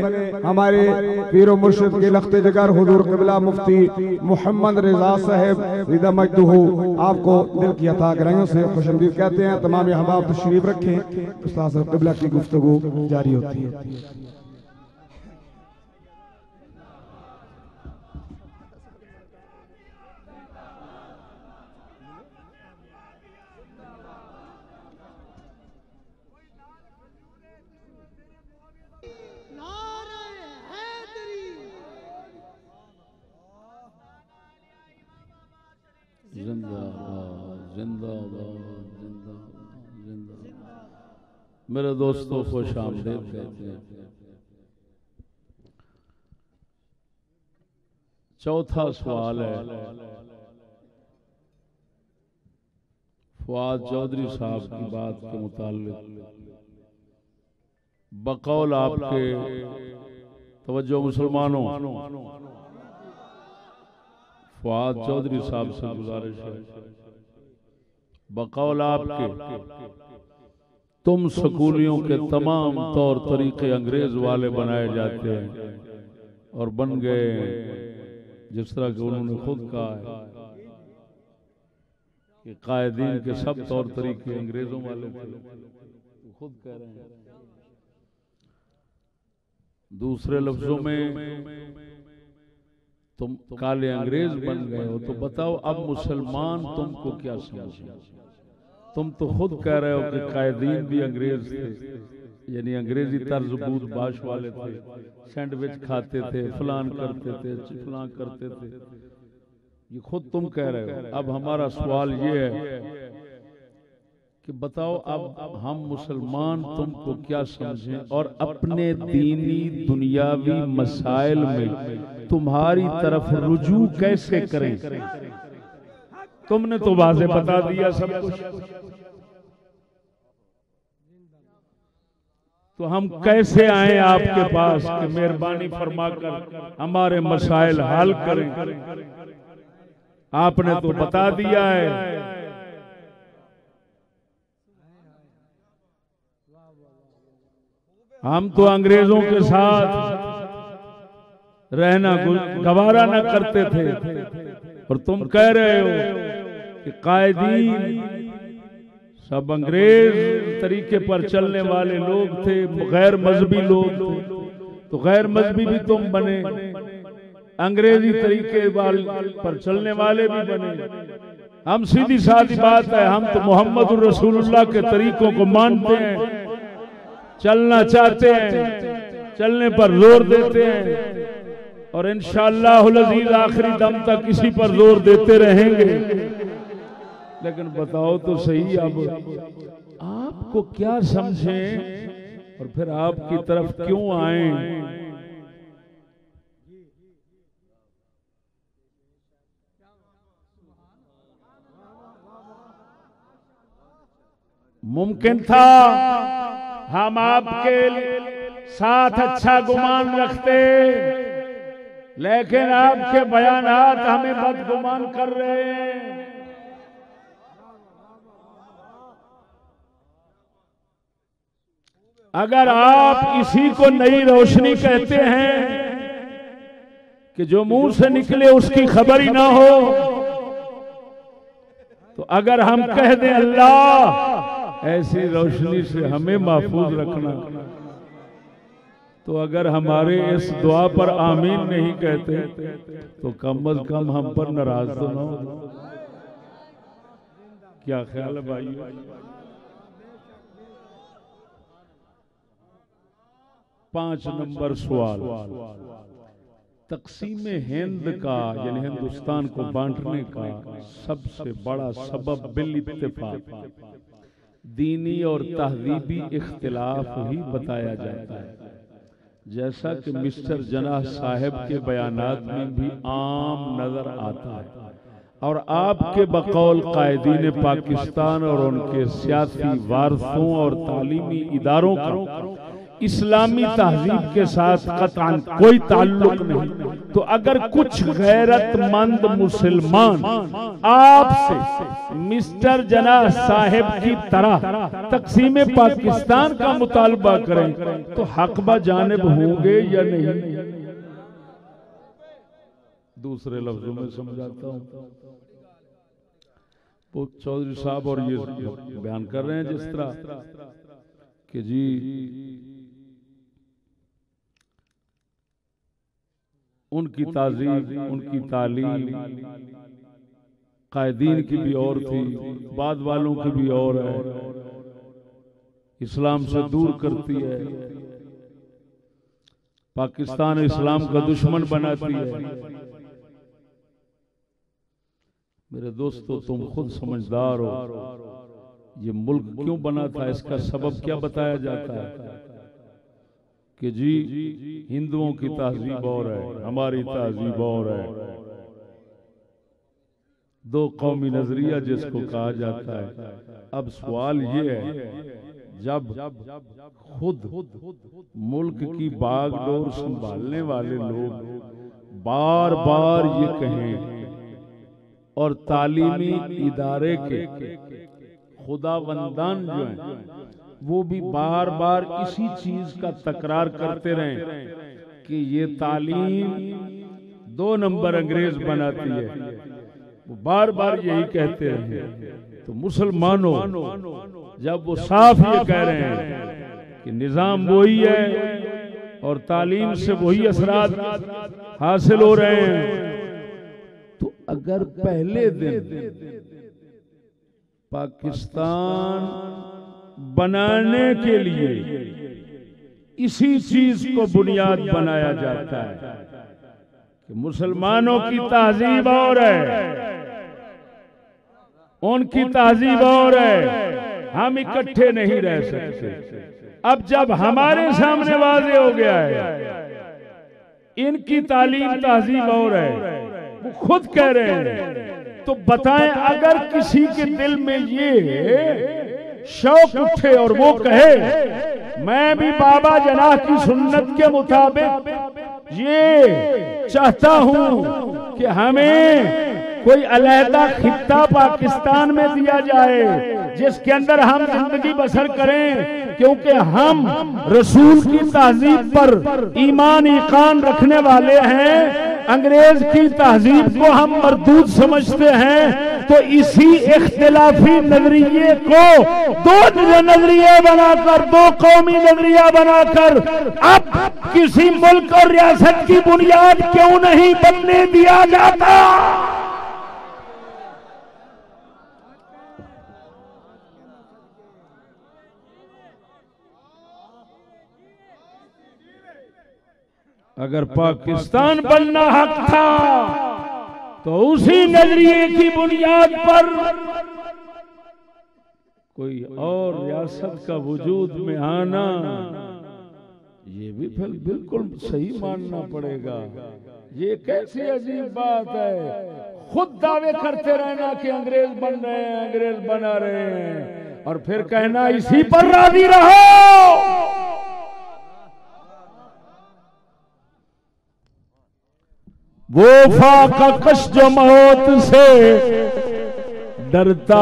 हमारे पीरो मुर्शिद के लख्ते जिगर हुजूर क़िबला मुफ्ती मोहम्मद रिजा साहब रिदा मजदूहू, आपको दिल की अता गहराइयों से खुशआमदीद कहते हैं। तमाम अहबाब तशरीफ रखें, उस्ताद साहब क़िबला की गुफ्तगू जारी होती है।
जिंदाबाद जिंदाबाद जिंदाबाद जिंदाबाद। मेरे दोस्तों को शामदीद कहते हैं। चौथा सवाल है फवाद चौधरी साहब की बात के मुताल्लिक। बकौल आपके तवज्जो मुसलमानों, फवाद चौधरी साहब से गुजारिश है, बकौल आपके तुम स्कूलियों के तमाम तौर तरीके अंग्रेज वाले बनाए जाते हैं और बन गए, जिस तरह कि उन्होंने खुद कहा है कि कायदीन के सब तौर तरीके अंग्रेजों वाले थे, खुद कह रहे हैं। दूसरे लफ्जों में तुम काले अंग्रेज बन गए हो, तो बताओ अब मुसलमान तुमको क्या समझे? तुम तो खुद कह रहे हो कि कायदीन भी अंग्रेज थे, यानी अंग्रेजी तर्ज बूद बाश वाले थे, सैंडविच खाते थे, फलान करते थे, फलान करते थे। ये खुद तुम कह रहे हो। अब हमारा सवाल ये है कि बताओ अब हम मुसलमान तुमको क्या समझें और अपने दीनी दुनियावी मसाइल में तुम्हारी तरफ रुजू कैसे करें? तुमने तो वाज़े बता दिया सब कुछ, तो हम कैसे आए आपके पास कि मेहरबानी फरमाकर हमारे मसाइल हल करें? आपने तो बता दिया है। हम तो अंग्रेजों के साथ रहना गवारा न करते थे, और तुम कह रहे हो कि कायदीन सब अंग्रेज तरीके पर चलने वाले लोग थे, गैर मजहबी लोग थे। तो गैर मजहबी भी तुम बने, अंग्रेजी तरीके पर चलने वाले भी बने। हम सीधी सादी बात है, हम तो मोहम्मद रसूलुल्लाह के तरीकों को मानते हैं, चलना चाहते हैं, चलने पर जोर देते हैं, और इंशाअल्लाहुल अज़ीज़ आखिरी दम तक इसी पर जोर देते रहेंगे। लेकिन बताओ तो सही, अब आपको क्या समझें और फिर आपकी तरफ क्यों आए? मुमकिन था हम आपके साथ अच्छा गुमान रखते, लेकिन आपके बयानात हमें बदगुमान कर रहे हैं। अगर आप इसी को नई रोशनी कहते हैं कि जो मुंह से निकले उसकी खबर ही ना हो, तो अगर हम कह दें अल्लाह ऐसी रोशनी से हमें महफूज रखना, तो अगर हमारे इस दुआ पर आमीन नहीं कहते तो कम अज कम हम पर नाराज तो ना हो। क्या ख्याल है भाई? पांच नंबर सवाल, तकसीम हिंद का यानी हिंदुस्तान को बांटने का सबसे बड़ा सबब बिल इत्तेफाक दीनी और तहजीबी इख्तिलाफ ही बताया जाता है, जैसा कि मिस्टर जनाह साहब के बयानात में भी आम नजर आता है, और आपके बकौल कायदीन पाकिस्तान और उनके सियासी वारसों और तालीमी इदारों का इस्लामी तहजीब के साथ कतअन कोई ताल्लुक नहीं। तो अगर कुछ गैरतमंद मुसलमान आपसे मिस्टर जनाह साहब की तरह तकसीम पाकिस्तान का मुतालबा करें तो हक बा जानिब होंगे या नहीं? दूसरे लफ्जों में समझाता हूं, वो चौधरी साहब और ये बयान कर रहे हैं जिस तरह कि जी उनकी ताजीब, उनकी तालीम कायदीन की भी और थी, बाद वालों की भी और है, इस्लाम से दूर करती है, पाकिस्तान इस्लाम का दुश्मन बनाती है। मेरे दोस्तों, तुम खुद समझदार हो, ये मुल्क क्यों बना था, इसका सबब क्या बताया जाता है कि जी हिंदुओं की तहजीब और है, हमारी तहजीब और है, दो कौमी नजरिया जिसको कहा जाता है। अब सवाल ये है, जब खुद मुल्क की बागडोर संभालने वाले लोग बार बार ये कहें और तालीमी इदारे के खुदावंदान जो हैं वो भी बार बार इसी चीज का तकरार करते रहें कि ये तालीम 2 नंबर अंग्रेज बनाती है, वो बार बार यही कहते रहे, तो मुसलमानों जब वो साफ ये कह रहे हैं कि निजाम वही है और तालीम से वही असरात हासिल हो रहे हैं, तो अगर पहले दिन पाकिस्तान बनाने के लिए इसी चीज को बुनियाद बनाया जाता है कि मुसलमानों की तहजीब और है, उनकी तहजीब और है, हम इकट्ठे नहीं रह सकते। अब जब हमारे सामने वाज़े हो गया है इनकी तालीम तहजीब और है, वो खुद कह रहे हैं, तो बताएं अगर किसी के दिल में ये शौक उठे और वो कहे मैं भी बाबा जनाह की सुन्नत के मुताबिक ये चाहता हूं कि हमें कोई अलहदा खित्ता पाकिस्तान में दिया जाए जिसके अंदर हम जिंदगी बसर करें, क्योंकि हम रसूल की तहजीब पर ईमान ईकान रखने वाले हैं, अंग्रेज की तहजीब को हम मरदूद समझते हैं। तो इसी इख्तिलाफी नजरिए को दो नजरिए बनाकर, दो कौमी नजरिया बनाकर अब किसी मुल्क और रियासत की बुनियाद क्यों नहीं बनने दिया जाता? अगर पाकिस्तान बनना हक था तो उसी नजरिए की बुनियाद पर कोई और रियासत का वजूद में आना, ये भी फिर बिल्कुल सही मानना पड़ेगा। ये कैसी अजीब बात है, खुद दावे करते रहना कि अंग्रेज बन रहे हैं, अंग्रेज बना रहे हैं, और फिर कहना इसी पर राजी रहो। वो फाका कश जो मौत से डरता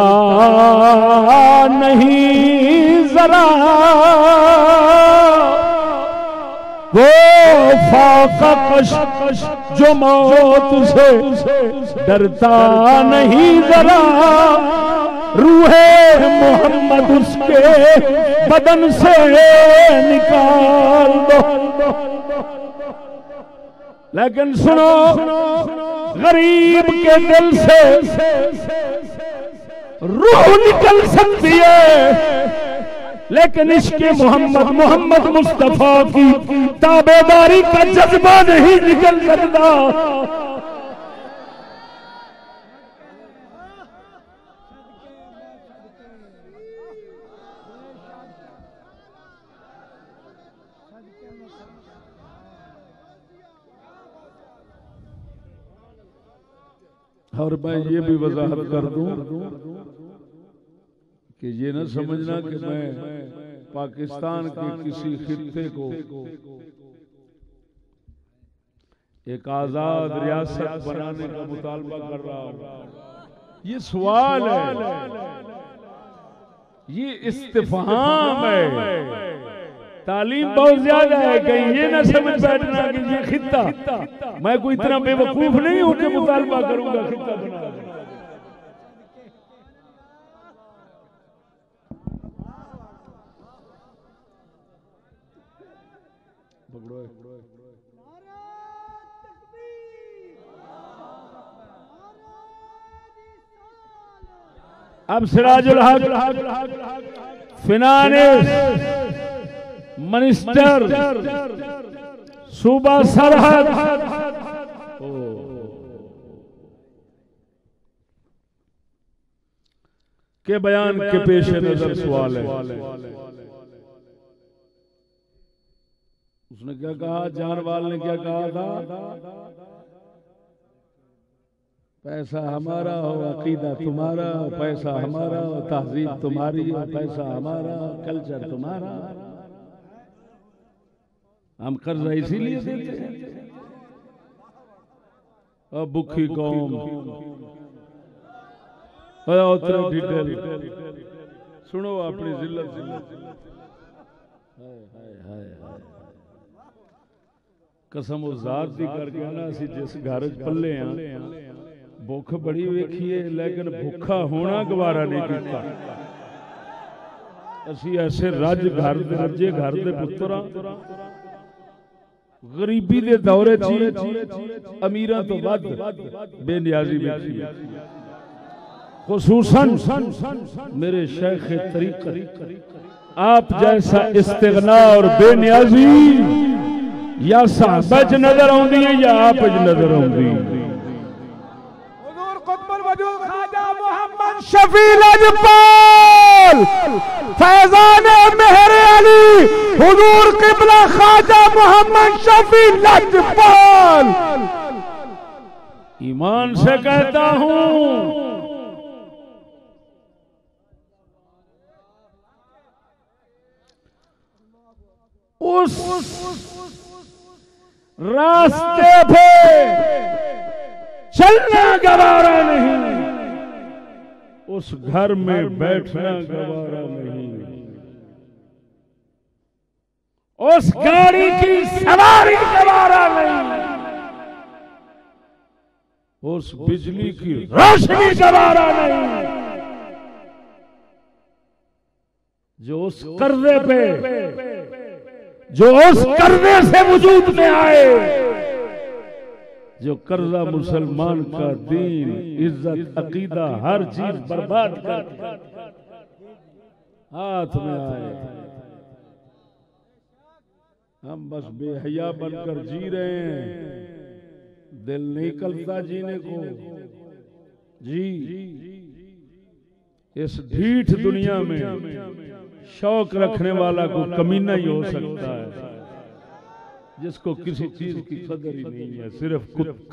नहीं जरा, वो फाका कश जो मौत से डरता नहीं जरा, रूहे मोहम्मद उसके बदन से निकाल दो। लेकिन सुनो, गरीब के दिल से रूह निकल सकती है, लेकिन इसके मोहम्मद मुस्तफा की ताबेदारी का जज्बा नहीं निकल सकता। और मैं ये भी वजाहत कर दूं कि ये न समझना कि मैं पाकिस्तान के किसी खित्ते को एक आजाद रियासत बनाने का मुतालबा कर रहा हूं। ये सवाल है, ये इस्तिफहाम है। तालीम बहुत ज्यादा है, कहीं ये ना समझ बैठना कि ये खित्ता, मैं कोई इतना बेवकूफ नहीं हूं कि मुतालबा करूंगा खित्ता बना। अब सिराजुल हक फिनांस मिनिस्टर सूबा सरहद के बयान के पेश नजर सवाल है। उसने क्या कहा, जानवाल ने क्या कहा था, पैसा हमारा हो, अकीदा तुम्हारा हो, पैसा हमारा हो, तहजीब तुम्हारी हो, पैसा हमारा, कल्चर तुम्हारा। हम कर्जा इसीलिए देते हैं। अब भूखी कौम सुनो अपनी जिल्लत। कसम उजात दी करके ना असी जिस घर च पले हाँ भुख बड़ी वेखी है, लेकिन भुखा होना गवारा नहीं किया। असी ऐसे रजे घर दे पुत्र हाँ, गरीबी दे दौरे अमीरां तो वध बेनियाजी वेखी। खुसूसन मेरे शेख तरीक़त आप जैसा इस्तिग़ना और बेनियाजी या साहबा च नजर आउंदी है या आप च नजर आउंदी।
हुजूर कुतुबुल वजूद ख्वाजा मोहम्मद शफी लजपाल फैजान मेहर अली हुजूर किबला ख्वाजा मोहम्मद शफी लजपाल।
ईमान से कहता हूं उस रास्ते पे चलना गवारा नहीं, उस घर में बैठना गवारा नहीं, उस गाड़ी की सवारी गवारा नहीं, उस बिजली की रोशनी गवारा नहीं, जो उस कर्जे पे, जो उस कर्जे से वजूद में आए, जो कर्जा मुसलमान का दीन, इज्जत, अकीदा, हर चीज बर्बाद कर हाथ में आए। हम बस बेहया बनकर जी रहे हैं, दिल नहीं करता जीने को। जी इस ढीठ दुनिया में शौक रखने वाला को कमीना ही हो सकता है, जिसको किसी चीज की कदर ही नहीं है, सिर्फ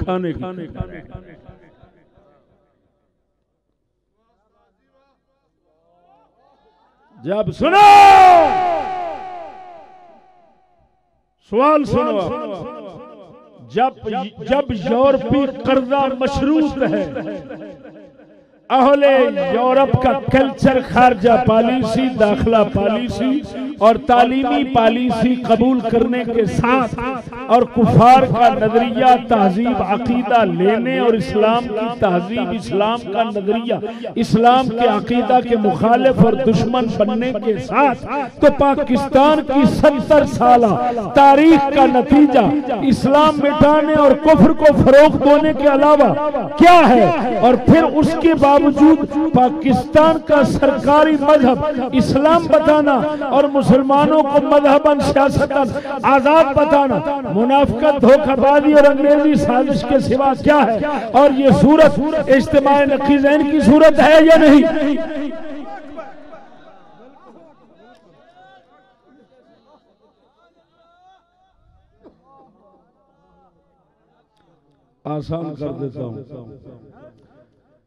खाने की। जब सुनो सवाल सुनो, जब यूरोपी कर्जा मशरूत है, अहले यूरोप का कल्चर, खारजा पॉलिसी, दाखिला पॉलिसी और तालीमी पॉलिसी कबूल करने के साथ और कुफार का नजरिया, तहजीब, अकीदा लेने और इस्लाम की तहजीब, इस्लाम का नजरिया, इस्लाम के अकीदा के मुखालिफ और दुश्मन बनने के साथ, तो पाकिस्तान की 70 साला तारीख का नतीजा इस्लाम मिटाने और कुफ्र को फरोग देने के अलावा क्या है? और फिर उसके बावजूद पाकिस्तान का सरकारी मजहब इस्लाम बताना और मुसलमानों को मजहबन, सियासतन आजाद बताना मुनाफिकत, धोखाबाजी और अंग्रेजी साजिश के सिवा क्या है? और ये सूरत इज्तिमाई नकीज़ैन की सूरत है या नहीं? आसान कर देता हूं,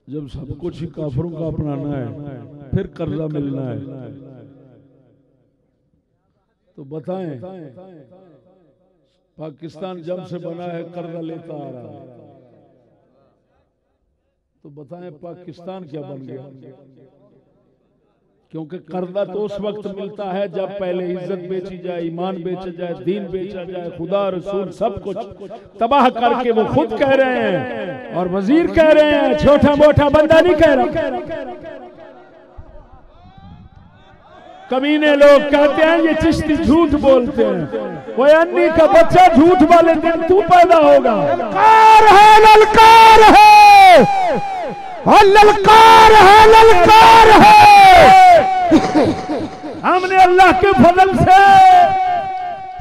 जब सब कुछ ही काफिरों का अपनाना है, फिर कर्जा मिलना है, तो बताएं पाकिस्तान जब से बना है कर्जा लेता आ रहा है, तो बताएं पाकिस्तान क्या बन गया? क्योंकि कर्जा तो उस वक्त मिलता है जब पहले इज्जत बेची जाए, ईमान बेचा जाए, दीन बेचा जाए, खुदा रसूल सब कुछ तबाह करके वो खुद कह रहे हैं और वजीर कह रहे हैं, छोटा मोटा बंदा नहीं कह रहा। कमीने लोग कहते हैं ये चिश्ती झूठ बोलते हैं, वो अन्नी का बच्चा झूठ वाले दिन तू पैदा होगा।
ललकार है, ललकार है, ललकार है, ललकार है।
हमने अल्लाह के फजल से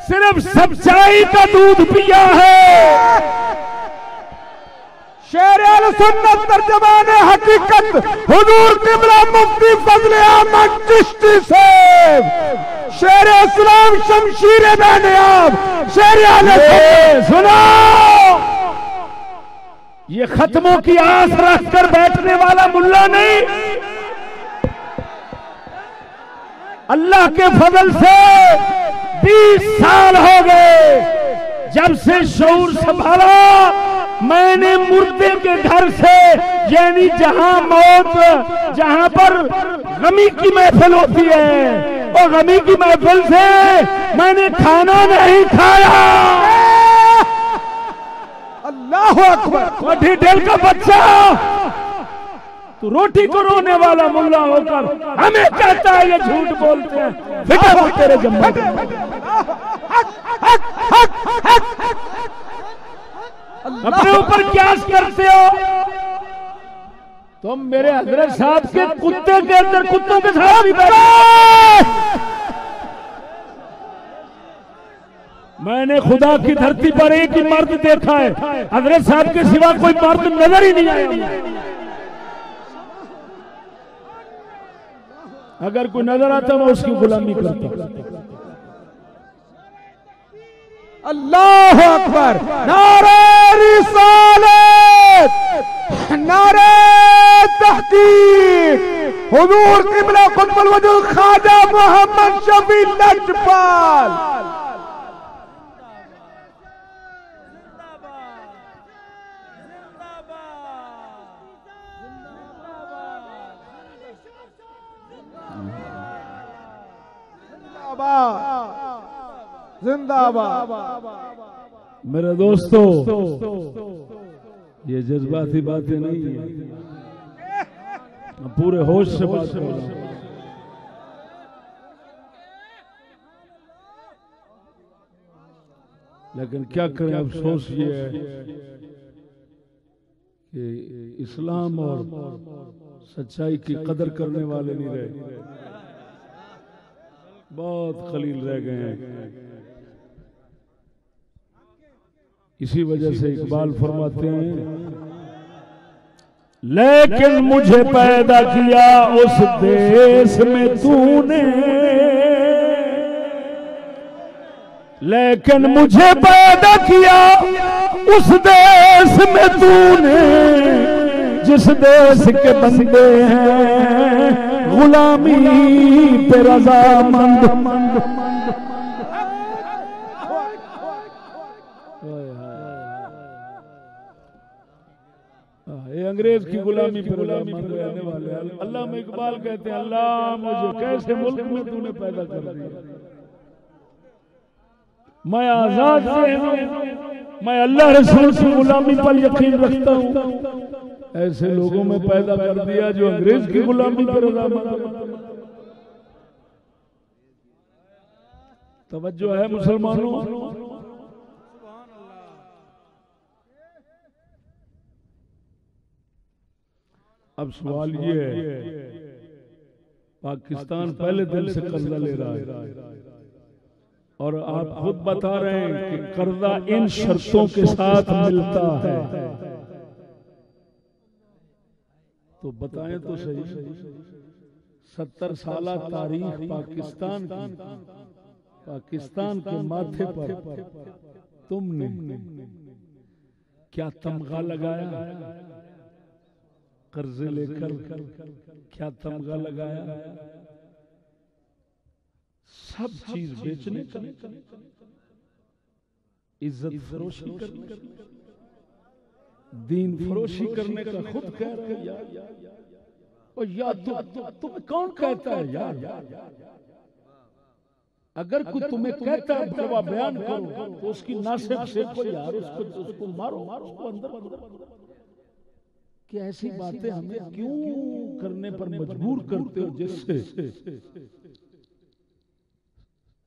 सिर्फ सच्चाई का दूध पिया है।
शेर अल सुन्नत तर्जमान हकीकत हुजूर किबला मुफ्ती फजल अहमद चिश्ती से, शेर इस्लाम शमशीर दानियाब, शेर अल
सुनो, ये खत्मों की आस रखकर बैठने वाला मुल्ला नहीं, अल्लाह के फजल से 20 साल हो गए जब से शऊर संभाला मैंने मुर्दे के घर से, यानी जहां मौत, जहां पर गमी की महफिल होती है, और गमी की महफिल से मैंने खाना नहीं खाया।
अल्लाह अकबर।
डिटेल का बच्चा तो रोटी को रोने वाला मुल्ला होकर हमें कहता है ये झूठ बोलते हैं। बेटा वो तेरे जम्मे अपने ऊपर क्यास करते हो तुम। मेरे हजरत साहब के कुत्ते के अंदर कुत्तों के साथ भी बैठे। मैंने खुदा की धरती पर एक ही मर्द देखा है, हजरत साहब के सिवा कोई मर्द नजर ही नहीं आया। अगर कोई नजर आता मैं उसकी गुलामी करता।
अल्लाह अकबर, नारे रिसालत, नारे तहकीक, हुजूर क़िबला क़ुतबुल वजूद ख्वाजा मोहम्मद शफी लजपाल। जिंदाबाद।
मेरे दोस्तों, ये जज्बाती बातें नहीं है, मैं पूरे होश से बात कर रहा हूं। लेकिन क्या करें, अफसोस ये है कि इस्लाम और सच्चाई की कदर करने वाले नहीं रहे, बहुत कलील रह गए हैं। इसी वजह से इकबाल फरमाते हैं, लेकिन मुझे पैदा किया उस देश में तूने, लेकिन मुझे पैदा किया उस देश में तूने, जिस देश के बंदे हैं गुलामी पे रज़ामंद। ये अंग्रेज की गुलामी पे रज़ामंद रहने वाले। अल्लामा इकबाल कहते हैं, अल्लाह मुझे कैसे मुल्क में तूने पैदा कर दिया, मैं आजाद हूं, मैं अल्लाह रसूल की गुलामी पर यकीन रखता हूं। ऐसे लोगों में पैदा कर दिया जो अंग्रेज की गुलामी पर रज़ामंद। तवज्जो है मुसलमानों। अब सवाल ये है, पाकिस्तान पहले दिन से कर्जा ले रहा है और आप खुद बता रहे हैं कि कर्जा इन शर्तों के साथ मिलता है, तो बताएं तो सही, 70 साल तारीख पाकिस्तान की, पाकिस्तान के माथे पर तुमने क्या तमगा लगाया? कर्जे लेकर क्या तमगा लगाया? सब चीज बेचने का, इज्जत फरोशी करने का, दीन फरोशी करने का खुद कह रहे हैं यार। और यार तुम्हें कौन कहता है यार? अगर कोई तुम्हें कहता है भरवा बयान करो तो उसकी नासिब से यार उसको मारो, उसको अंदर करो। कि ऐसी बातें हमें क्यों करने पर मजबूर करते हो, जिससे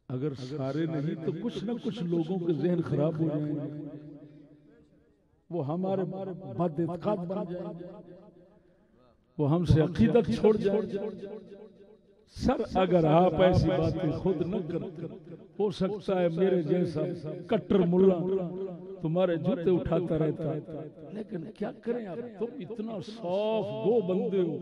अगर सारे नहीं तो कुछ न कुछ लोगों के जहन खराब हो जाएंगे, वो हमारे बद-इत्काद बन जाएंगे, वो हमसे अकीदत छोड़ जाएंगे। सर अगर आप ऐसी बातें खुद न करते, हो सकता है मेरे जैसा कट्टर मुल्ला तुम्हारे जूते उठाता रहता, लेकिन क्या करें आप, तुम इतना सॉफ्ट गो बंदे हो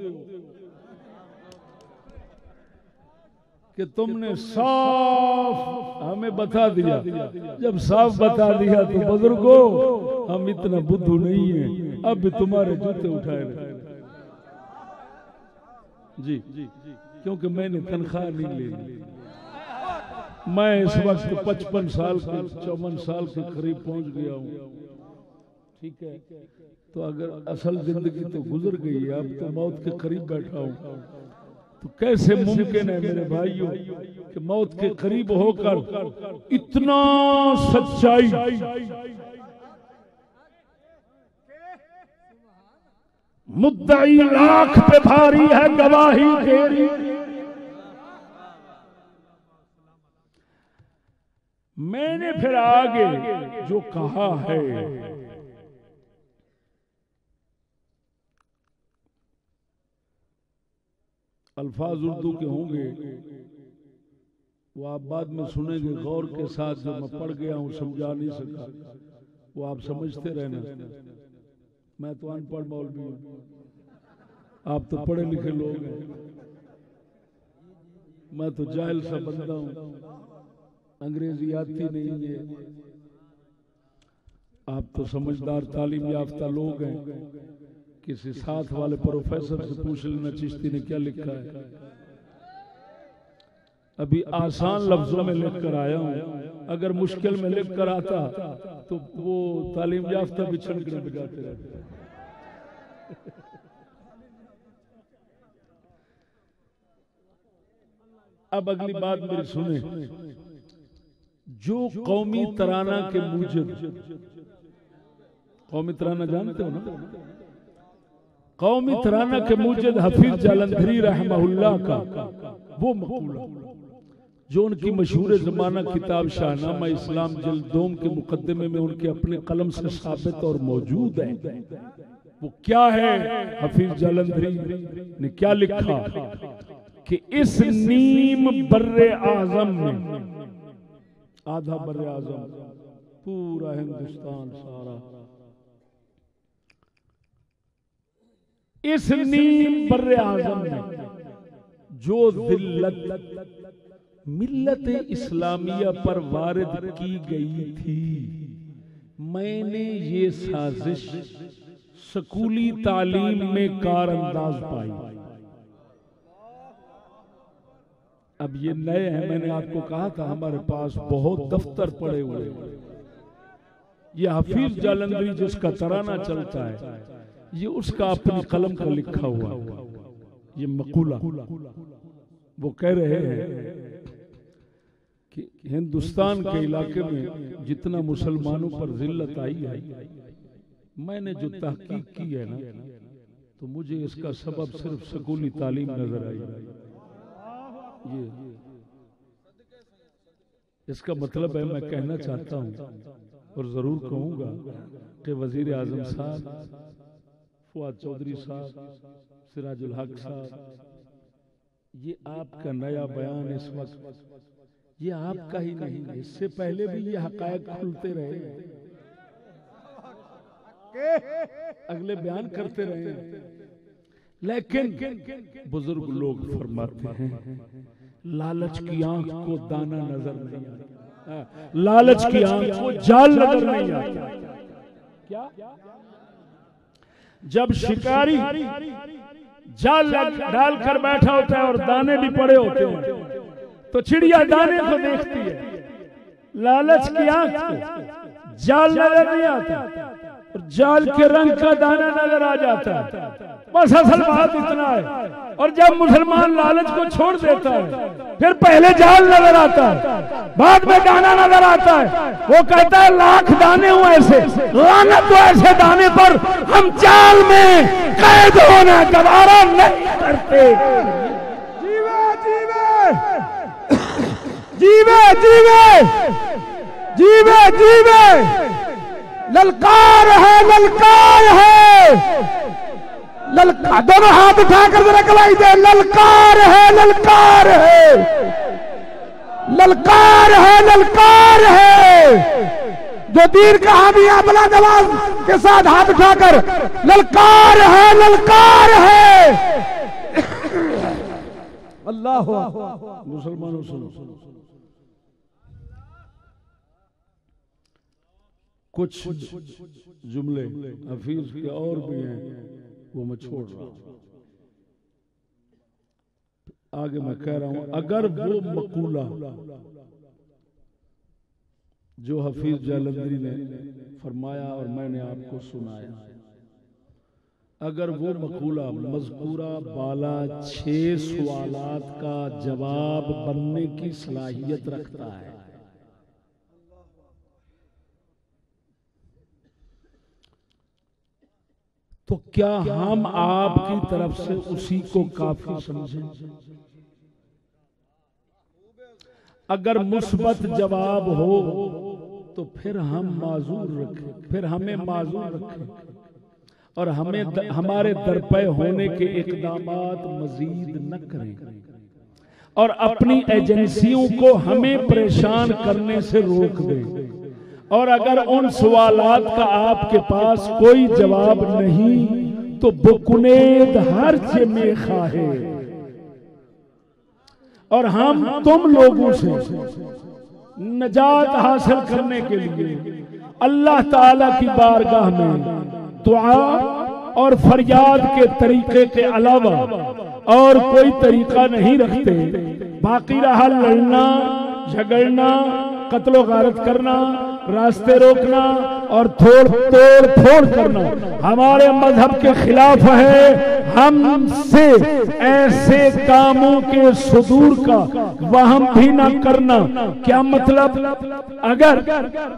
कि तुमने साफ हमें बता दिया। जब साफ बता दिया तो बुजुर्गों हम इतना बुद्धू नहीं है, अब भी तुम्हारे जूते उठाए रहे जी, क्योंकि मैंने तनख्वाह नहीं ली। मैं इस वक्त 55 साल के 54 साल के करीब पहुंच गया हूँ, ठीक है। तो अगर असल जिंदगी तो गुजर गई है, अब तो मौत के करीब बैठा हूँ, तो कैसे मुमकिन है मेरे भाइयों कि मौत के करीब होकर इतना सच्चाई, मुद्दई लाख पे भारी है गवाही तेरी। मैंने फिर आगे जो कहा है, अल्फाज उर्दू के होंगे वो आप बाद में सुनेंगे गौर के साथ, जो मैं पढ़ गया हूँ समझा नहीं सका, वो आप समझते रहना। मैं तो अनपढ़ मौलवी हूँ, आप तो पढ़े लिखे लोग हैं, मैं तो जाहिल सा बंदा हूँ, अंग्रेजी आती नहीं है। आप तो समझदार तालीम याफ्ता लोग हैं, किसी साथ वाले प्रोफेसर से पूछ लेना चिश्ती ने क्या लिखा है। अभी आसान लफ्जों में लिख कर आया हूं, अगर मुश्किल में लिख कर आता तो वो तालीम याफ्ता भी छनकने बजाते रहते। अब अगली बात मेरी सुने। जो कौमी तराना के मूजिब, कौमी तराना जानते हो ना, कौमी तराना के मूजिब हफीज जालंधरी रहमहुल्लाह का वो मकूला जो उनकी मशहूर जमाना किताब शाहनामा इस्लाम जिल्द 2 के मुकदमे में उनके अपने कलम से साबित और मौजूद है, वो क्या है? हफीज जालंधरी ने क्या लिखा कि इस नीम बर्रे आजम में, आधा बर्रे आजम पूरा हिंदुस्तान सारा, इस नीम बर्रे आजम में जो जिल्लत मिल्लत इस्लामिया पर वारिद की गई थी, मैंने ये साजिश स्कूली तालीम में कारअंदाज पाई। अब ये नए हैं, मैंने आपको कहा था हमारे पास बहुत दफ्तर पड़े हुए। ये हफीज जालंधरी जिसका तराना चलता है, ये उसका अपनी कलम का लिखा हुआ ये मकूला। वो कह रहे हैं कि हिंदुस्तान के इलाके में जितना मुसलमानों पर जिल्लत आई है, मैंने जो तहकीक की है ना, तो मुझे इसका सबब सिर्फ स्कूली तालीम नजर आई। ये इसका मतलब है, मैं कहना चाहता हूं और जरूर कहूंगा कि वजीर आजम साहब, फुआद चौधरी साहब, सिराजुल हक साहब, ये आपका नया बयान इस वक्त ये आपका ही नहीं है, इससे पहले भी ये हकायक खुलते रहे, अगले बयान करते रहे। लेकिन बुजुर्ग लोग फरमाते हैं, लालच की आंख को दाना नजर नहीं आता, लालच की आंख को जाल नजर नहीं आता। क्या? जब शिकारी जाल डालकर बैठा होता है और दाने भी पड़े होते हैं, तो चिड़िया दाने को देखती है, लालच की आंख को जाल नजर नहीं आता और जाल के रंग का दाना नजर आ जाता है। बस असल बात इतना है। और जब मुसलमान लालच को छोड़ देता है, फिर पहले जाल नजर आता है, बाद में दाना नजर आता है। वो कहता है लाख दाने हो ऐसे, लानत तो ऐसे दाने पर, हम जाल में कैद होना गवारा नहीं करते। जीवे जीवे जीवे जीवे, ललकार है, ललकार है, ललकार। दोनों हाथ उठाकर जरा गवाही दे, ललकार है, ललकार है, ललकार है, ललकार है। जो दीर कहा भी अपना जवाब के साथ हाथ उठाकर, ललकार है, ललकार है। अल्लाह मुसलमानों सुनो, कुछ जुमले हफीज के और भी हैं, वो मैं छोड़ रहा हूं। आगे मैं कह रहा हूं, अगर वो मकूला जो हफीज जालंधरी ने फरमाया और मैंने आपको सुनाया, अगर वो मकूला मज़कूरा बाला 6 सवालात का जवाब बनने की सलाहियत रखता है, तो क्या हम आपकी तरफ से उसी को काफी समझें? अगर मुस्बत जवाब हो तो फिर हम माजूर रखें, फिर हमें माजूर रखें और हमें हमारे दरपे होने के इकदामात मजीद न करें। और अपनी एजेंसियों को हमें परेशान करने से रोक दे। और अगर उन सवालात का आपके पास कोई जवाब नहीं तो बुकुनेद हर्ज में खाहे। और हम तुम लोगों से नजात हासिल करने के लिए अल्लाह ताला की बारगाह में दुआ और फरियाद के तरीके के अलावा और कोई तरीका नहीं रखते। बाकी रहा लड़ना, झगड़ना, कत्लो गारत करना, रास्ते रोकना और तोड़ फोड़ करना हमारे मजहब के खिलाफ है। हमसे ऐसे कामों के सुदूर का वहम भी ना करना। क्या मतलब? अगर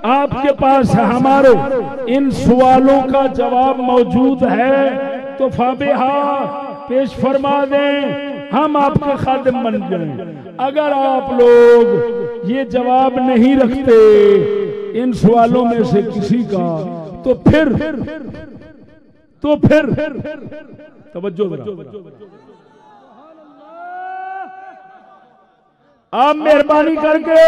आपके पास हमारे इन सवालों का जवाब मौजूद है तो फाबिहा पेश फरमा दें, हम आपके खादिम बन जाएं। अगर आप लोग ये जवाब नहीं रखते इन सवालों में से किसी का तो फिर तवज्जो आप मेहरबानी करके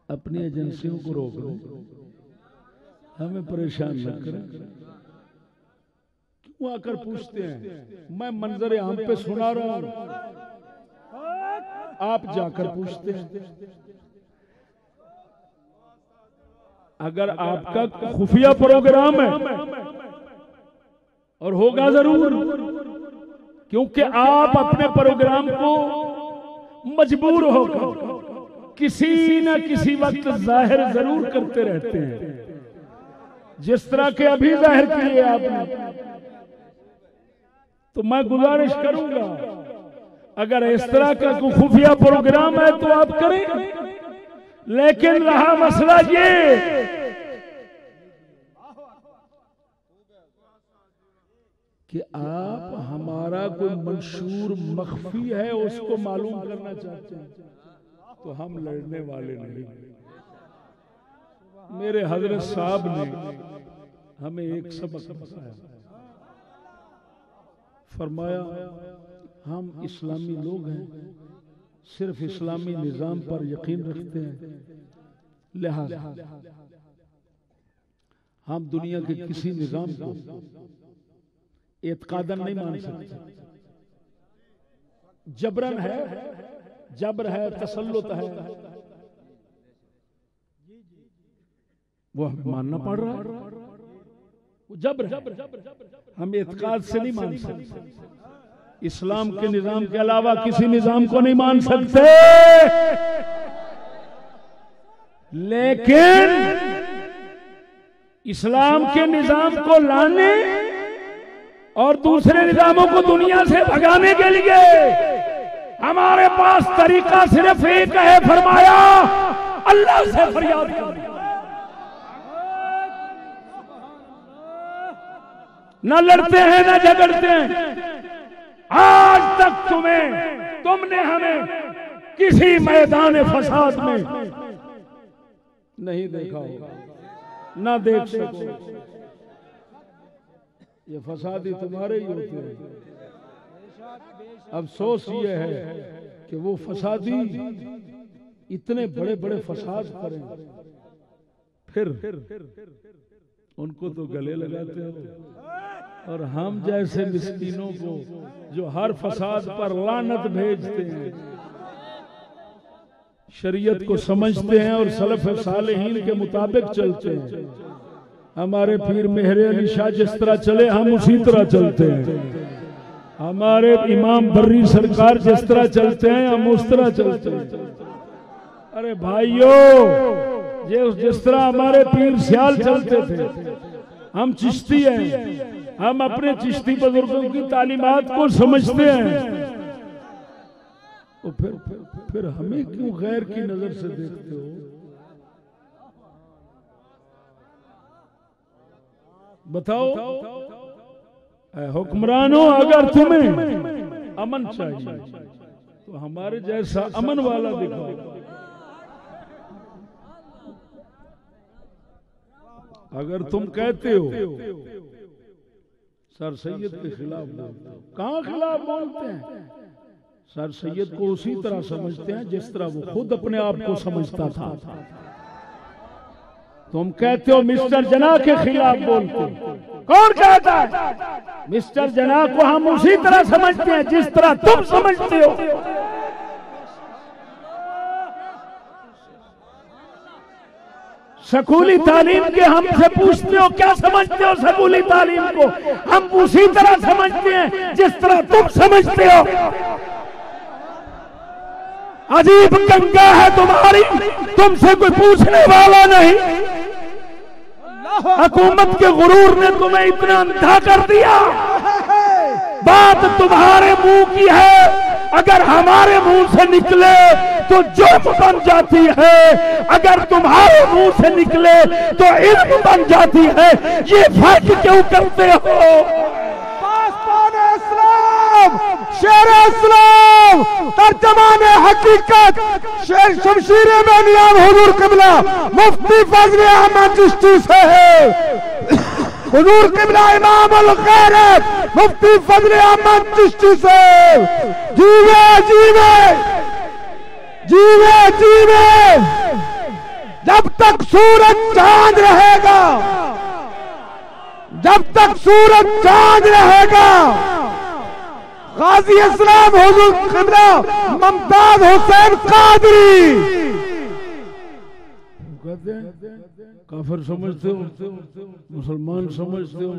अपनी एजेंसियों को रोक लो, हमें परेशान न करें। क्यों आकर पूछते हैं? मैं मंजर आम पे सुना रहा हूं, आप जाकर पूछते हैं। अगर आपका खुफिया प्रोग्राम है और होगा जरूर, क्योंकि आप अपने प्रोग्राम को मजबूर होकर किसी न किसी वक्त जाहिर जरूर करते रहते हैं, जिस तरह के अभी जाहिर किए आपने। तो मैं गुजारिश करूंगा अगर इस तरह का कोई खुफिया प्रोग्राम है तो आप करें, लेकिन रहा मसला ये कि आप हमारा कोई मंशूर मख्फी है उसको मालूम करना चाहते हैं तो हम लड़ने वाले नहीं। मेरे हजरत साहब ने हमें एक सबक बताया, फरमाया हम इस्लामी लोग हैं, सिर्फ इस्लामी निजाम पर यकीन रखते हैं, लिहाजा हम दुनिया के किसी निजाम को एतकादन नहीं मान सकते। जबरन है, जबर है, तसल्लुत है, वो हमें मानना पड़ रहा है। वो जबर है, हम एतकाद से नहीं मान सकते। इस्लाम के निजाम के अलावा किसी निजाम को नहीं मान सकते। लेकिन इस्लाम के निजाम को लाने और दूसरे निजामों को दुनिया से भगाने के लिए हमारे पास तरीका सिर्फ एक है, फरमाया अल्लाह से फरियाद करो। न लड़ते हैं न झगड़ते हैं। आज तक तुमने हमें किसी मैदान फसाद में नहीं देखा होगा, ना देख सको। ये फसादी तुम्हारे ही होते हैं। अफसोस ये है कि वो फसादी इतने बड़े बड़े फसाद करें, फिर उनको तो गले लगाते हो, और हम जैसे मिस्कीनों को जो हर फसाद पर लानत भेजते हैं, शरीयत को समझते हैं और सलफ सालेहीन के मुताबिक चलते हैं। हमारे पीर मेहरे अली शाह जिस तरह चले हम उसी तरह चलते हैं। हमारे इमाम बर्री सरकार जिस तरह चलते हैं हम उस तरह चलते हैं। अरे भाइयों, जिस तरह हमारे पीर सियाल चलते थे, हम चिश्ती हैं, हम अपने चिश्ती बुजुर्गों की तालीमात को समझते हैं। तो फिर हमें क्यों गैर की नजर से देखते हो? बताओ हुक्मरानों, अगर तुम्हें अमन चाहिए तो हमारे जैसा अमन वाला दिखाओ। अगर तुम कहते हो सर सैयद के खिलाफ बोलते हैं। कहाँ खिलाफ बोलते हैं? सर सैयद को उसी तरह समझते हैं जिस तरह वो खुद अपने आप को समझता था। तुम कहते हो मिस्टर जना के खिलाफ बोलते हो, कौन कहता है? मिस्टर जना को हम उसी तरह समझते हैं जिस तरह तुम समझते हो। स्कूली तालीम के हमसे पूछते हो क्या समझते हो स्कूली तालीम को, हम उसी तरह समझते हैं जिस तरह तुम समझते हो। अजीब गंगा है तुम्हारी, तुमसे कोई पूछने वाला नहीं। हुकूमत के गुरूर ने तुम्हें इतना अंधा कर दिया। बात तुम्हारे मुंह की है, अगर हमारे मुंह से निकले तो जुर्म बन जाती है, अगर तुम्हारे मुंह से निकले तो इल्म बन जाती है। ये फर्क क्यों करते हो? शेर इस्लाम तर्जमाने हकीकत शेर शमशीर में नियाम हुजूर किबला मुफ्ती फजल अहमद चिश्ती से है। हुजूर किबला इमाम अल गैरत मुफ्ती फजल अहमद चिश्ती से। जीवे जीवे जीवे जीवे जब तक सूरज चांद रहेगा, जब तक सूरज चांद रहेगा, गाजी इस्लाम हुजूर किबला मुमताज हुसैन कादरी काफिर समझते हो, मुसलमान समझते हो,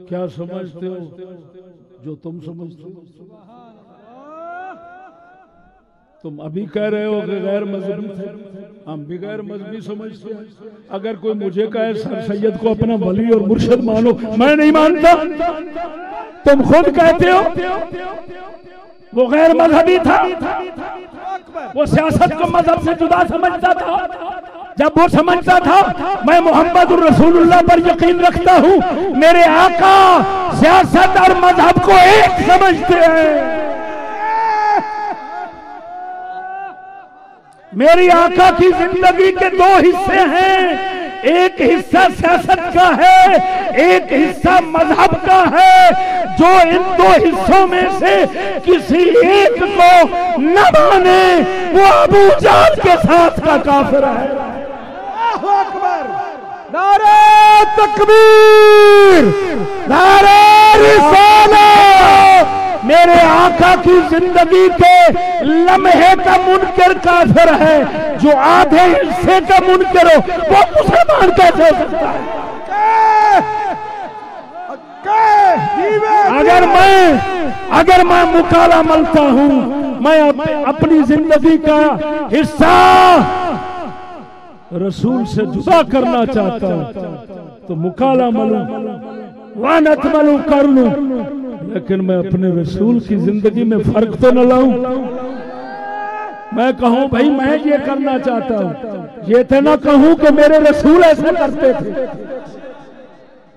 क्या समझते हो? जो तुम समझते हो। तुम अभी कह रहे हो कि गैर मजहबी थे, हम भी गैर मजहबी समझते हैं। अगर कोई मुझे कहे सर सैयद को अपना वली और मुर्शिद मानो, मैं नहीं मानता। तुम खुद कहते हो वो गैर मजहबी था, वो सियासत को मजहब से जुदा समझता था। जब वो समझता था मैं मोहम्मद रसूलुल्लाह पर यकीन रखता हूँ, मेरे आका सियासत और मजहब को एक समझते हैं। मेरी आका की जिंदगी के दो हिस्से हैं, एक हिस्सा सियासत का है, एक हिस्सा मजहब का है। जो इन दो हिस्सों में से किसी एक को न माने वो अबू जहल के साथ का काफिर है। अल्लाहु अकबर, नारे तकबीर, नारे रिसालत। मेरे आका की जिंदगी के लम्हे का मुनकर काफिर है। जो आधे हिस्से का मुनकर हो वो मुसलमान कैसे हो सकता है? अगर मैं मुकाला मलता हूँ, मैं अपनी जिंदगी का हिस्सा रसूल से जुदा करना चाहता हूँ तो मुकाला मलूं, वानत मलूं कर लूं, लेकिन मैं अपने रसूल की जिंदगी में फर्क तो न लाऊं। मैं कहूं भाई मैं ये करना चाहता हूं, ये तो ना कहूं कि मेरे रसूल ऐसा करते थे।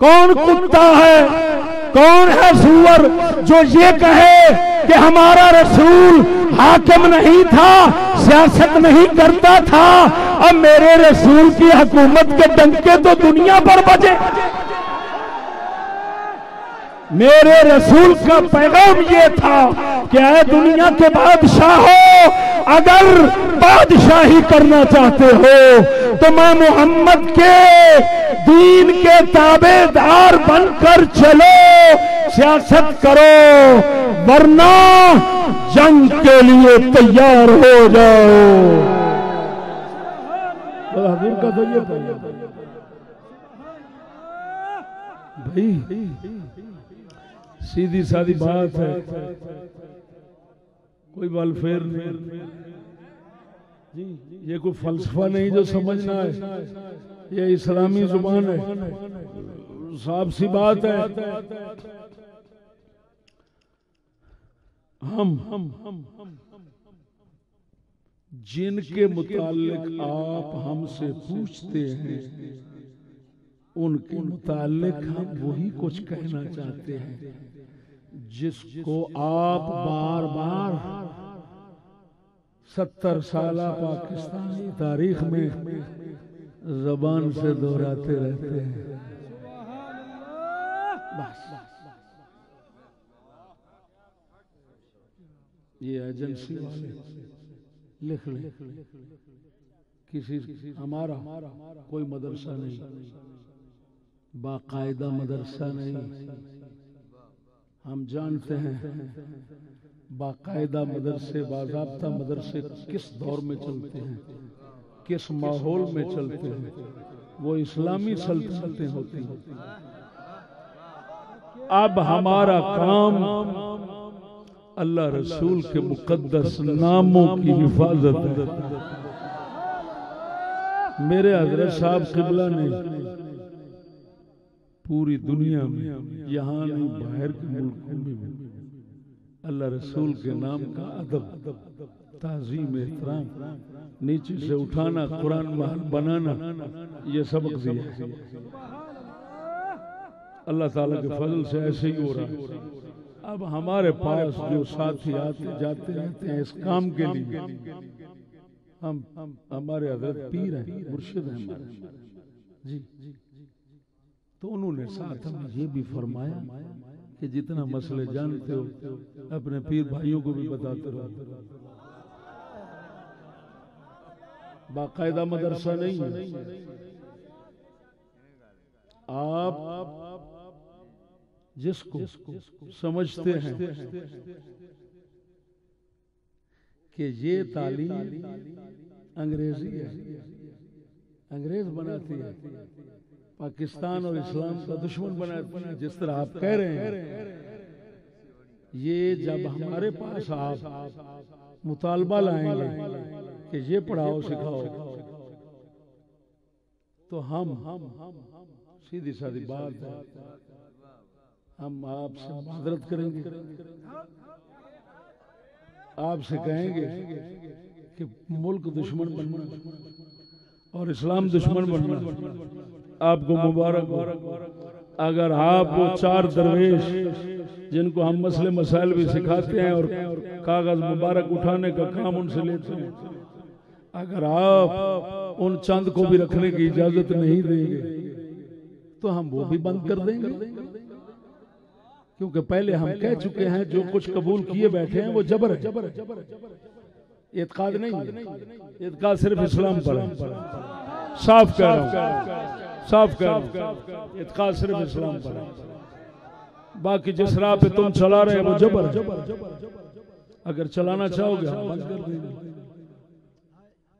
कौन कुत्ता है, कौन है सूअर जो ये कहे कि हमारा रसूल हाकिम नहीं था, सियासत नहीं करता था, अब मेरे रसूल की हुकूमत के डंके तो दुनिया पर बजे। मेरे रसूल का पैगाम ये था कि ऐ दुनिया के बादशाहों, अगर बादशाही करना चाहते हो तो मैं मोहम्मद के दीन के ताबेदार बनकर चलो, सियासत करो, वरना जंग के लिए तैयार हो जाओ। बहादुर का तो ये भाई सीधी सादी बात है, कोई वेलफेयर नहीं जी, ये कोई फलसफा नहीं जो समझना है, ये इस्लामी जुबान है, साफ सी बात है। हम जिनके मुतालिक आप हमसे पूछते हैं उनके मुतालिक हम वही कुछ कहना चाहते हैं जिसको आप बार बार 70 साला पाकिस्तानी तारीख में जबान से दोहराते रहते हैं। बस ये एजेंसी वाले लिख ले, किसी हमारा कोई मदरसा नहीं, बाकायदा मदरसा नहीं। हम जानते हैं बाकायदा मदरसे, बाज़ाब्ता मदरसे किस दौर में चलते हैं, किस माहौल में चलते हैं, वो इस्लामी सल्तनतें होती हैं। अब हमारा काम अल्लाह रसूल के मुकद्दस नामों की हिफाजत है। मेरे हज़रत साहब क़िबला ने पूरी दुनिया में, यहाँ नहीं बाहर के मुल्कों में भी अल्लाह रसूल के नाम का अदब, ताज़ीम, एहतराम, नीचे से उठाना, कुरान महल बनाना, ये सबक दिया। अल्लाह ताला के फजल से ऐसे ही हो रहा है। अब हमारे पास जो साथी आते जाते रहते हैं इस काम के लिए, हम हमारे हज़रत पीर हैं, मुर्शिद हैं हमारे जी, तो उन्होंने साथ हमें ये भी फरमाया कि जितना मसले जानते हो अपने पीर भाइयों को भी बताते रहो। बाकायदा मदरसा नहीं है, आप जिसको समझते हैं कि ये तालीम अंग्रेजी है, अंग्रेज बनाती है, पाकिस्तान और इस्लाम का दुश्मन बनाती है, जिस तरह आप कह रहे हैं, ये जब हमारे पास आप मुतालबा लाएंगे कि ये पढ़ाओ सिखाओ, तो हम सीधी सादी बात है, हम आपसे माजरत करेंगे, आपसे कहेंगे कि मुल्क दुश्मन बनना और इस्लाम दुश्मन बनना आपको मुबारक हो। अगर आप वो चार दरवेश जिनको हम मसले मसाइल भी सिखाते हैं और कागज मुबारक उठाने का काम उनसे लेते हैं, अगर आप उन चंद को भी रखने की इजाजत नहीं देंगे तो हम वो भी बंद कर देंगे, क्योंकि पहले हम कह चुके हैं जो कुछ कबूल किए बैठे हैं वो जबर है, इत्काद नहीं है। इत्काद सिर्फ इस्लाम पर है, साफ कह रहा हूं, साफ कह रहा हूं, इत्काद सिर्फ इस्लाम पर है। बाकी जिस राह पे तुम चला रहे हो वो जबर है। अगर चलाना चाहोगे हम बंद कर देंगे।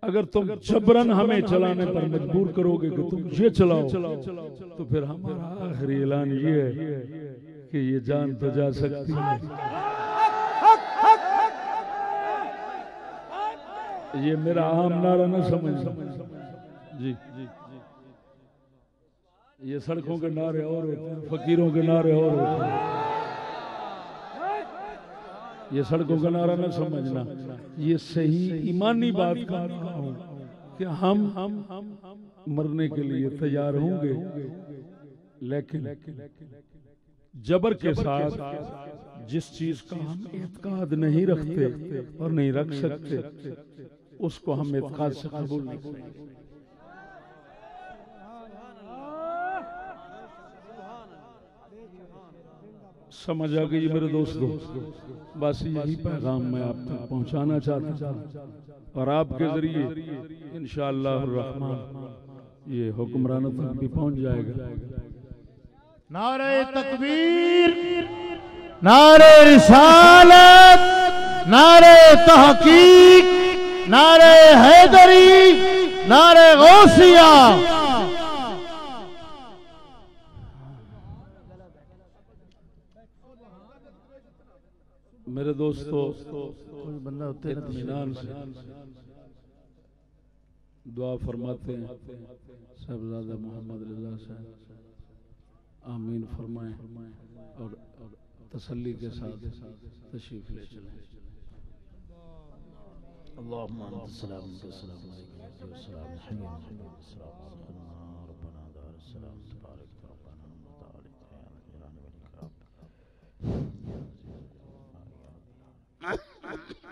अगर तुम जबरन हमें चलाने पर मजबूर करोगे कि तुम ये चलाओ, तो फिर हमारा आखिरी ऐलान ये है कि ये जान तो जा सकती है, ये मेरा आम नारा न समझना जी। ये सड़कों के नारे और होते हैं, फकीरों के नारे और होते हैं, ये सड़कों का नारा न समझना। ये सही ईमानी बात कर रहा हूं कि हम मरने के लिए तैयार होंगे, लेकिन जबर के साथ जिस चीज का हम इत्काद नहीं रखते और नहीं रख सकते उसको हम इत्काद से कबूल नहीं करेंगे। समझ आ गई मेरे दोस्तों? बस यही पैगाम मैं आप तक पहुंचाना चाहता था और आपके जरिए इंशाअल्लाह रहमान ये हुक्मरानों तक भी पहुंच जाएगा।
नारे तकबीर, नारे रिसालत, नारे तहकीक, नारे हैदरी, नारे गौसिया।
मेरे दोस्तों, बंदा इत्मीनान से दुआ फरमाते हैं, साहबजादा मोहम्मद रजा साहब आमीन फरमाएं और तसल्ली के साथ तशरीफ ले चलें।
अल्लाहुम्मा अंत सलाम वस्सलाम अलैका वस्सलाम अलैहि वसल्लम रब्बना दार सलाम तबारक रब्बना व तआला जलाल वल इकराम।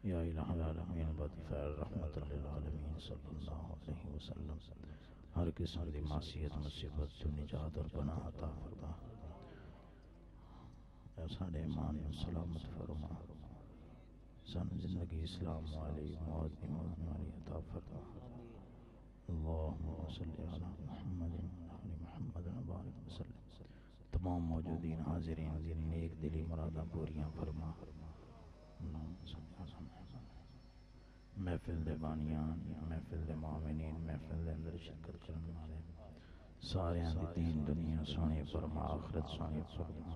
या इलाहुल आलमीन बदिफ़ार रहमतुल लिल आलमीन सल्लल्लाहु अलैहि वसल्लम हर किस्म की मासियत मुसीबत तो निजात और पनाह अता फरमा। साढ़े ईमान नूं सलामत फरमा, सानू जिंदगी इस्लाम वाली मौत ईमान वाली अता फरमा। अल्लाहुम्मा सल्लि अला मुहम्मदिन व अली मुहम्मद व बारिक वसल्लम। तमाम मौजूदीन हाज़िरीन दी नेक दिली मुरादां पूरियां फरमा। महफिल दे बानियान, महफिल दे मोमिनीन, महफिल दे अंदर शिरकत करने वाले सारे दी दीन दुनिया सोनी फरमा, आखिरत सोनी फरमा।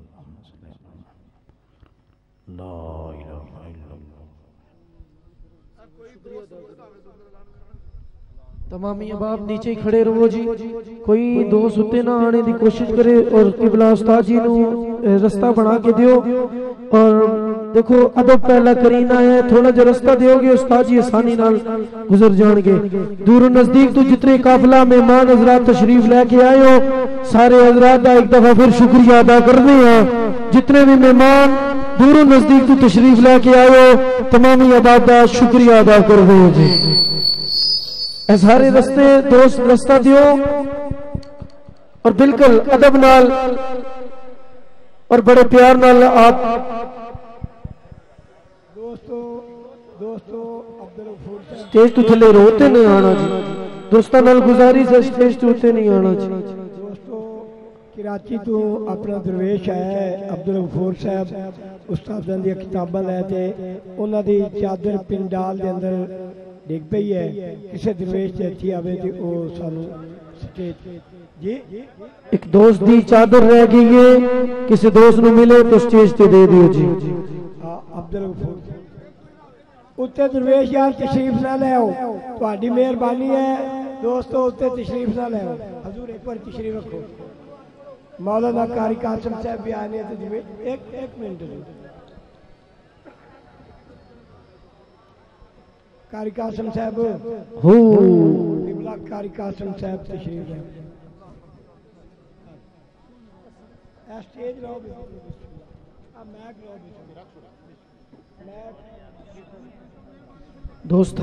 ला इलाहा इल्लल्लाह।
तमामी अहबाब नीचे ही खड़े रहो जी, कोई दोस्त उत्ते ना आने की कोशिश करे और किबला उस्ताद जी नू रास्ता बना के दियो। और देखो अदब पहला करीना है, थोड़ा जो रास्ता दियोगे उस्ताद जी आसानी नाल गुजर जाएंगे। दूर नजदीक तो जितने काफिला मेहमान हजरात तशरीफ लेके आए हो, सारे हजरात का एक दफा फिर शुक्रिया अदा करते हैं। जितने भी मेहमान दूर नजदीक तो तशरीफ लेके आए हो, तमामी अहबाब का शुक्रिया अदा कर दो जी। सारे रस्ते दोस्त रास्ता दियो और बिल्कुल अदब नाल और बड़े प्यार नाल आप स्टेज तो थले रोते नहीं आना जी। दोस्तों नाल गुजारिश है स्टेज तो उत्ते नहीं आना जी।
दोस्तों कराची तो अपना दरवेश है अब्दुल गफूर साहब उस्ताद दी किताबां लैते उन्हां दी चादर पिंडाल दे अंदर डिग पई है। किसी दरवेश अच्छी आवे तो वो सानू स्टेज जी
एक दोस्त दी चादर रह गई है, किसी दोस्त नु मिले तो स्टेज ते दे दियो जी।
अब्दुल गफूर उत्ते दरवेश यार तशरीफ ना ले आओ, तुहाडी मेहरबानी है दोस्तों, उत्ते तशरीफ ना ले आओ। हजूर एक बार तशरीफ रखो। मौलाना कारी कासिम साहब भी आने थे दरवेश। एक मिनट कारी कासिम साहब
हो
किबला कारी कासिम साहब तशरीफ है। स्टेज लो मैक लो
दोस्त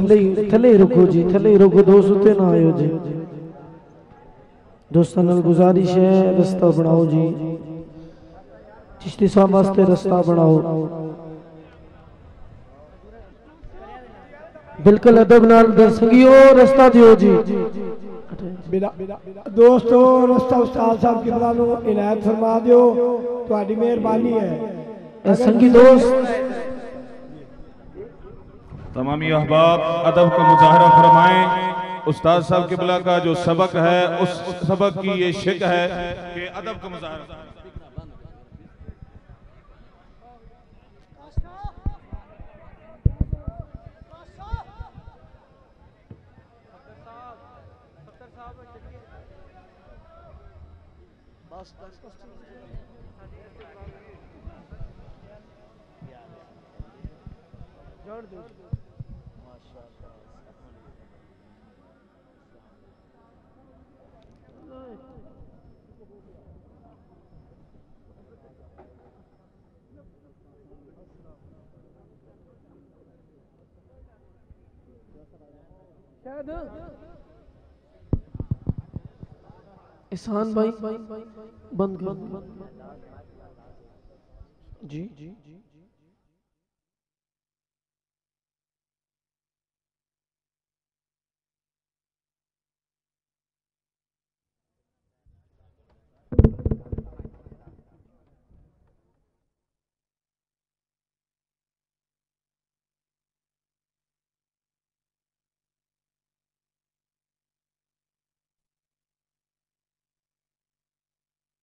थले रुको जी, थले रुको दोस्त उत्ते ना आयो जी। दोस्तों नाल गुजारिश है रास्ता बनाओ जी, चिश्ती साहब वास्ते रास्ता बनाओ। बिल्कुल अदब नाल दर्शकियो रास्ता दियो जी।
दोस्तों रास्ता उस्ताद साहब किबला नू इनायत फरमा दियो, तुहाडी मेहरबानी है।
संगी दोस्त
तमामी अहबाब अदब का मुजाहरा फरमाएं। उस्ताद साहब किबला का जो सबक है उस सबक की ये शिक है कि अदब का मुजाहरा।
एहसान भाई बंद कर जी।